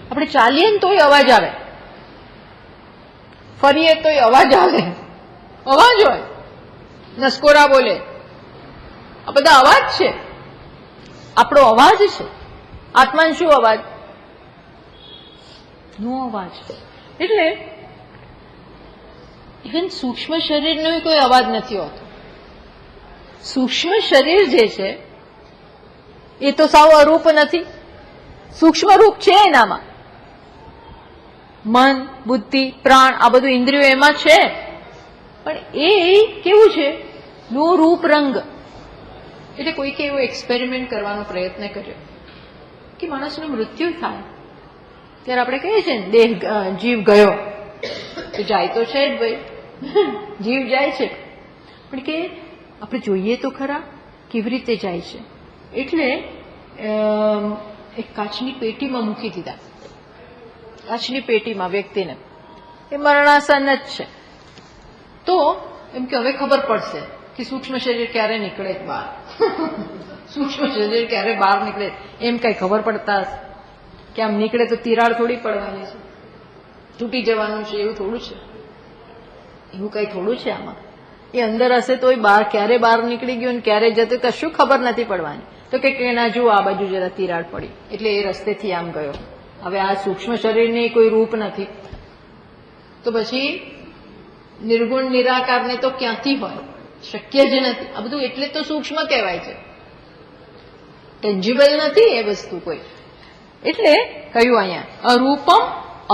આપણે ચાલીએ ને તોય અવાજ આવે, ફરીએ તોય અવાજ આવે, અવાજ હોય. નસકોરા બોલે, આ બધા અવાજ છે, આપણો અવાજ છે. આત્માનો શું અવાજ? નો અવાજ. એટલે ઇવન સૂક્ષ્મ શરીરનો કોઈ અવાજ નથી હોતો. સૂક્ષ્મ શરીર જે છે એ તો સાવ અરૂપ નથી, સૂક્ષ્મ રૂપ છે એનામાં. મન, બુદ્ધિ, પ્રાણ, આ બધું ઇન્દ્રિયો એમાં છે, પણ એ કેવું છે? નો રૂપ રંગ. એટલે કોઈકે એવો એક્સપેરિમેન્ટ કરવાનો પ્રયત્ન કર્યો કે માણસનું મૃત્યુ થાય ત્યારે આપણે કહીએ છીએ ને દેહ, જીવ ગયો. તો જાય તો છે જ ભાઈ, જીવ જાય છે, પણ કે આપણે જોઈએ તો ખરા કેવી રીતે જાય છે. એટલે એક કાચની પેટીમાં મૂકી દીધા. કાચની પેટીમાં વ્યક્તિને, એ મરણાસન જ છે. તો એમ કે હવે ખબર પડશે કે સૂક્ષ્મ શરીર ક્યારે નીકળે બહાર. સૂક્ષ્મ શરીર ક્યારે બહાર નીકળે એમ કઈ ખબર પડતા હશે કે આમ નીકળે તો તિરાડ થોડી પડવાની છે, તૂટી જવાનું છે, એવું થોડું છે. એવું કઈ થોડું છે આમાં. એ અંદર હશે તો બહાર ક્યારે બહાર નીકળી ગયું ને ક્યારે જતું કશું ખબર નથી પડવાની. તો કે ના જુઓ આ બાજુ જરા તિરાડ પડી એટલે એ રસ્તેથી આમ ગયો. હવે આ સૂક્ષ્મ શરીરની કોઈ રૂપ નથી, તો પછી નિર્ગુણ નિરાકારને તો ક્યાંથી હોય, શક્ય જ નથી. આ બધું એટલે તો સૂક્ષ્મ કહેવાય છે, ટેન્જિબલ નથી એ વસ્તુ કોઈ. એટલે કહ્યું અહીંયા અરૂપમ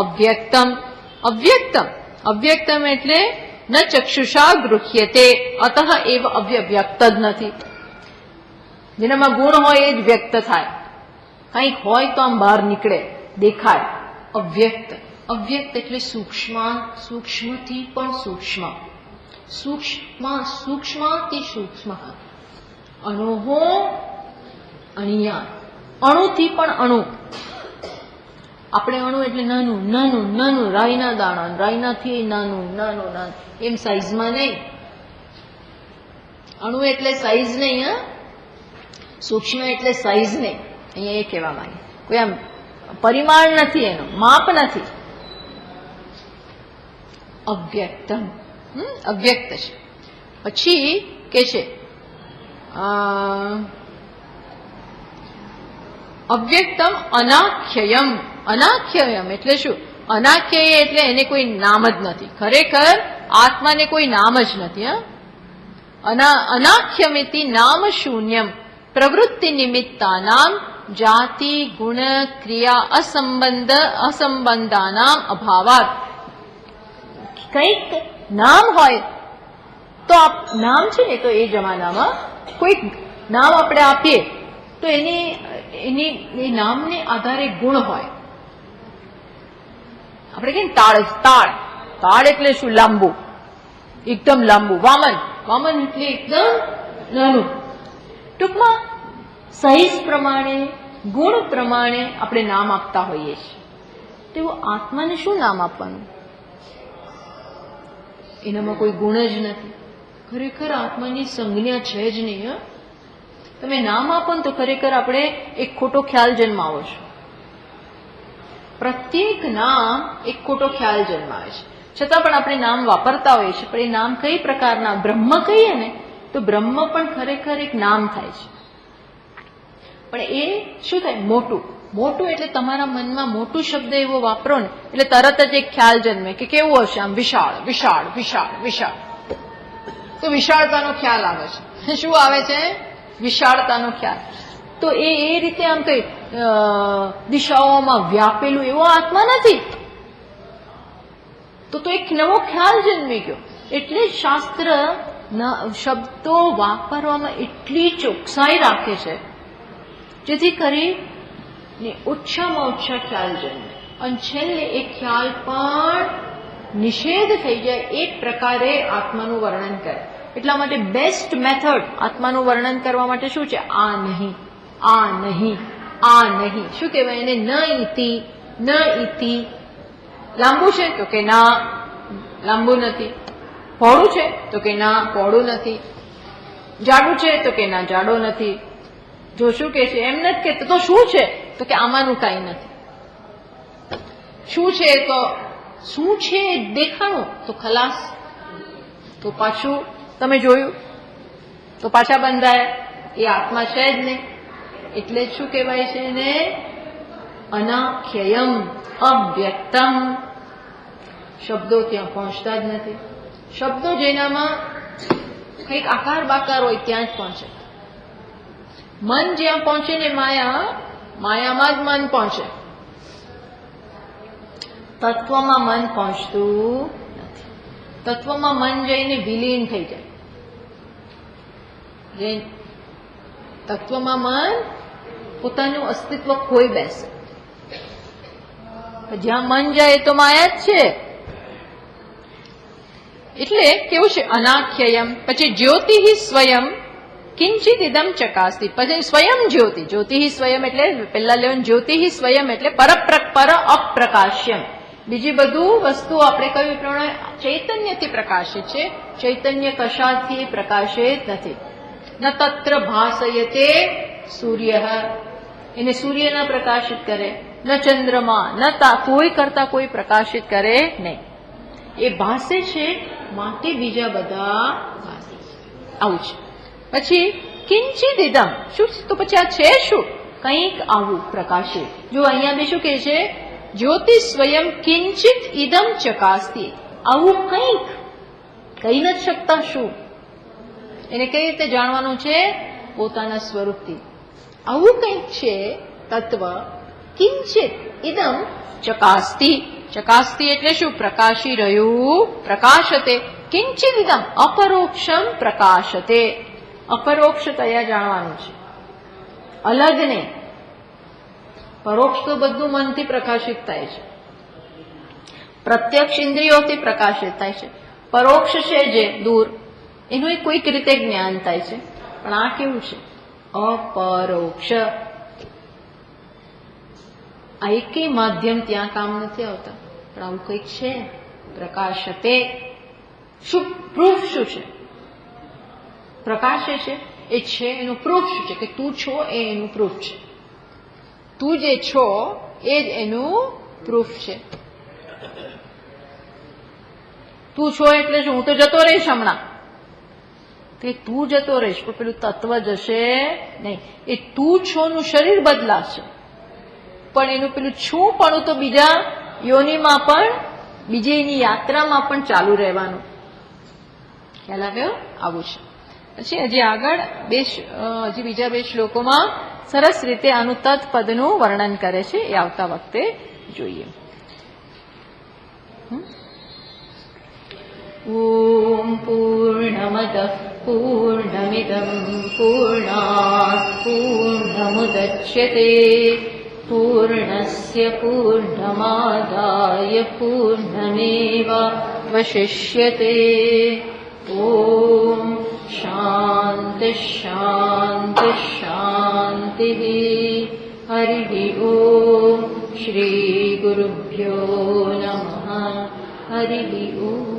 અવ્યક્તમ. અવ્યક્તમ, અવ્યક્તમ એટલે ન ચક્ષુષા ગૃહ્યતે અતઃ એવ અવ્યવ્યક્ત જ નથી. જેનામાં ગુણ હોય એ જ વ્યક્ત થાય, કંઈક હોય તો આમ બહાર નીકળે, દેખાય. અવ્યક્ત, અવ્યક્ત એટલે સૂક્ષ્મ, સૂક્ષ્મથી પણ સૂક્ષ્મ, સૂક્ષ્મથી સૂક્ષ્મ. અણુહો અણિયા, અણુથી પણ અણુ. આપણે અણુ એટલે નાનું નાનું નાનું, રાઈના દાણા, રાઈનાથી નાનું નાનું નાનું, એમ સાઈઝમાં નહીં. અણુ એટલે સાઈઝ નહીં, હા, સૂક્ષ્મ એટલે સાઈઝ નહીં. અહીંયા એ કહેવા માંગે, કોઈ આમ પરિમાણ નથી, એનું માપ નથી. અવ્યક્તમ, અવ્યક્ત છે. પછી કે છે અવ્યક્તમ અનાખ્યયમ. અનાખ્યયમ એટલે શું? અનાખ્યય એટલે એને કોઈ નામ જ નથી. ખરેખર આત્માને કોઈ નામ જ નથી. અનાખ્યમિતિ નામ શૂન્યમ પ્રવૃત્તિ નિમિત્તાનામ જાતિ ગુણ ક્રિયા અસંબંધાનામ અભાવાત. કંઈક નામ હોય તો નામ છે ને, તો એ જમાનામાં કોઈક નામ આપણે આપીએ તો એની એ નામને આધારે ગુણ હોય. આપણે કહીએ તાળ, તાળ, તાળ એટલે શું? લાંબુ, એકદમ લાંબુ. વામન, વામન એટલે એકદમ નાનું. ટૂંકમાં સાઈઝ પ્રમાણે, ગુણ પ્રમાણે આપણે નામ આપતા હોઈએ છીએ. તેવું આત્માને શું નામ આપવાનું? એનામાં કોઈ ગુણ જ નથી. ખરેખર આત્માની સંજ્ઞા છે જ નહીં. તમે નામ આપો ને તો ખરેખર આપણે એક ખોટો ખ્યાલ જન્માવો છો. પ્રત્યેક નામ એક ખોટો ખ્યાલ જન્માવે છે. છતાં પણ આપણે નામ વાપરતા હોઈએ છીએ. પણ એ નામ કઈ પ્રકારના? બ્રહ્મ કહીએ ને તો બ્રહ્મ પણ ખરેખર એક નામ થાય છે. પણ એ શું થાય? મોટું. મોટું એટલે તમારા મનમાં મોટું શબ્દ એવો વાપરો ને એટલે તરત જ એક ખ્યાલ જન્મે કે કેવું હશે, આમ વિશાળ વિશાળ વિશાળ વિશાળ. તો વિશાળતાનો ખ્યાલ આવે છે. શું આવે છે? વિશાળતાનો ખ્યાલ. તો એ રીતે આમ કઈ દિશાઓમાં વ્યાપેલું એવો આત્મા નથી. તો એક નવો ખ્યાલ જન્મી ગયો. એટલે શાસ્ત્ર શબ્દો વાપરવામાં એટલી ચોકસાઈ રાખે છે જેથી કરી ઓછામાં ઓછા ખ્યાલ જન્મે, અને છેલ્લે એ ખ્યાલ પણ નિષેધ થઈ જાય એ પ્રકારે આત્માનું વર્ણન કરે. એટલા માટે બેસ્ટ મેથડ આત્માનું વર્ણન કરવા માટે શું છે? આ નહીં, આ નહીં, આ નહીં. શું કહેવાય એને? ન ઇતિ, ન ઇતિ. લાંબુ છે તો કે ના, લાંબુ નથી. પહોળું છે તો કે ના, પહોળું નથી. જાડું છે તો કે ના, જાડો નથી. જો શું કે છે એમ નથી કહેતો તો શું છે? તો કે આમાંનું કાંઈ નથી. શું છે તો શું છે દેખાણું તો ખલાસ. તો પાછું તમે જોયું તો પાછા બંધાયા. એ આત્મા છે જ નહીં. એટલે જ શું કહેવાય છે એને? અનાખ્યયમ, અવ્યક્તમ. શબ્દો ત્યાં પહોંચતા જ નથી. શબ્દો જેનામાં કંઈક આકાર બાકાર હોય ત્યાં જ પહોંચે. મન જ્યાં પહોંચે ને માયામાં જ મન પહોંચે. તત્વમાં મન પહોંચતું નથી. તત્વમાં મન જઈને વિલીન થઈ જાય. તત્વમાં મન પોતાનું અસ્તિત્વ ખોઈ બેસે. જ્યાં મન જાય તો માયા જ છે. એટલે કેવું છે? અનાખ્યયમ. પછી જ્યોતિ સ્વયં કિંચિત ઇદમ ચકાસ્તી. પછી સ્વયં જ્યોતિ. જ્યોતિ સ્વયં એટલે પહેલા લેવાનું જ્યોતિ સ્વયં એટલે પર અપ્રકાશ્યમ. બીજી બધું વસ્તુ આપણે કહ્યું પ્રમાણે ચૈતન્યથી પ્રકાશિત છે. ચૈતન્ય કશાથી પ્રકાશિત નથી. ન તત્ર ભાસયતે સૂર્ય, એને સૂર્યના પ્રકાશિત કરે, ન ચંદ્રમા, ન કોઈ કરતા કોઈ પ્રકાશિત કરે નહીં. એ ભાસે છે માટે બીજા બધા ભાસે છે. આવું છે. પછી કિંચિત ઇદમ. શું? તો પછી આ છે શું? કંઈક આવું પ્રકાશિત. જો અહીંયા બી શું કહે છે? જ્યોતિ સ્વયં કિંચિત ઇદમ ચકાસ્તી. આવું કંઈક કહી નથી શકતા શું, એને કઈ રીતે જાણવાનું છે? પોતાના સ્વરૂપથી. આવું કંઈક છે તત્વ. કિંચિત ઇદમ ચકાસ્તી. ચકાસ્તી એટલે શું? પ્રકાશી રહ્યું, પ્રકાશતે. કિંચિત ઇદમ અપરોક્ષમ પ્રકાશતે. અપરોક્ષતયા જાણવાનું છે, અલગ નહીં. પરોક્ષ તો બધું મનથી પ્રકાશિત થાય છે, પ્રત્યક્ષ ઇન્દ્રિયોથી પ્રકાશિત થાય છે. પરોક્ષ છે જે દૂર, એનું કોઈક રીતે જ્ઞાન થાય છે. પણ આ કેવું છે? અપરોક્ષ. આ એકેય માધ્યમ ત્યાં કામ નથી આવતા, પણ આવું કંઈક છે. પ્રકાશતે. શું પ્રૂફ શું છે? પ્રકાશે છે એ છે એનું પ્રૂફ શું છે? કે તું છો એ એનું પ્રૂફ છે. તું જે છો એ જ એનું પ્રૂફ છે. તું છો એટલે શું? હું તો જતો રહીશ હમણાં. તે તું જતો રહીશ પણ પેલું તત્વ જશે નહીં. એ તું છો નું શરીર બદલાશે, પણ એનું પેલું છું પણ તો બીજા યોનિમાં પણ, બીજી એની યાત્રામાં પણ ચાલુ રહેવાનું. ખ્યાલ આવ્યો? આવું છે. પછી હજી આગળ હજી બીજા બે શ્લોકોમાં સરસ રીતે આનું તત્પદનું વર્ણન કરે છે. એ આવતા વખતે જોઈએ. ઓમ પૂર્ણમદઃ પૂર્ણમિદં પૂર્ણાત પૂર્ણમુદચ્યતે પૂર્ણસ્ય પૂર્ણમાદાય પૂર્ણમેવાવશિષ્યતે. ઓમ શાંતિ શાંતિ શાંતિ. હરિ ઓમ. શ્રી ગુરુભ્યો નમઃ. હરિ ઓમ.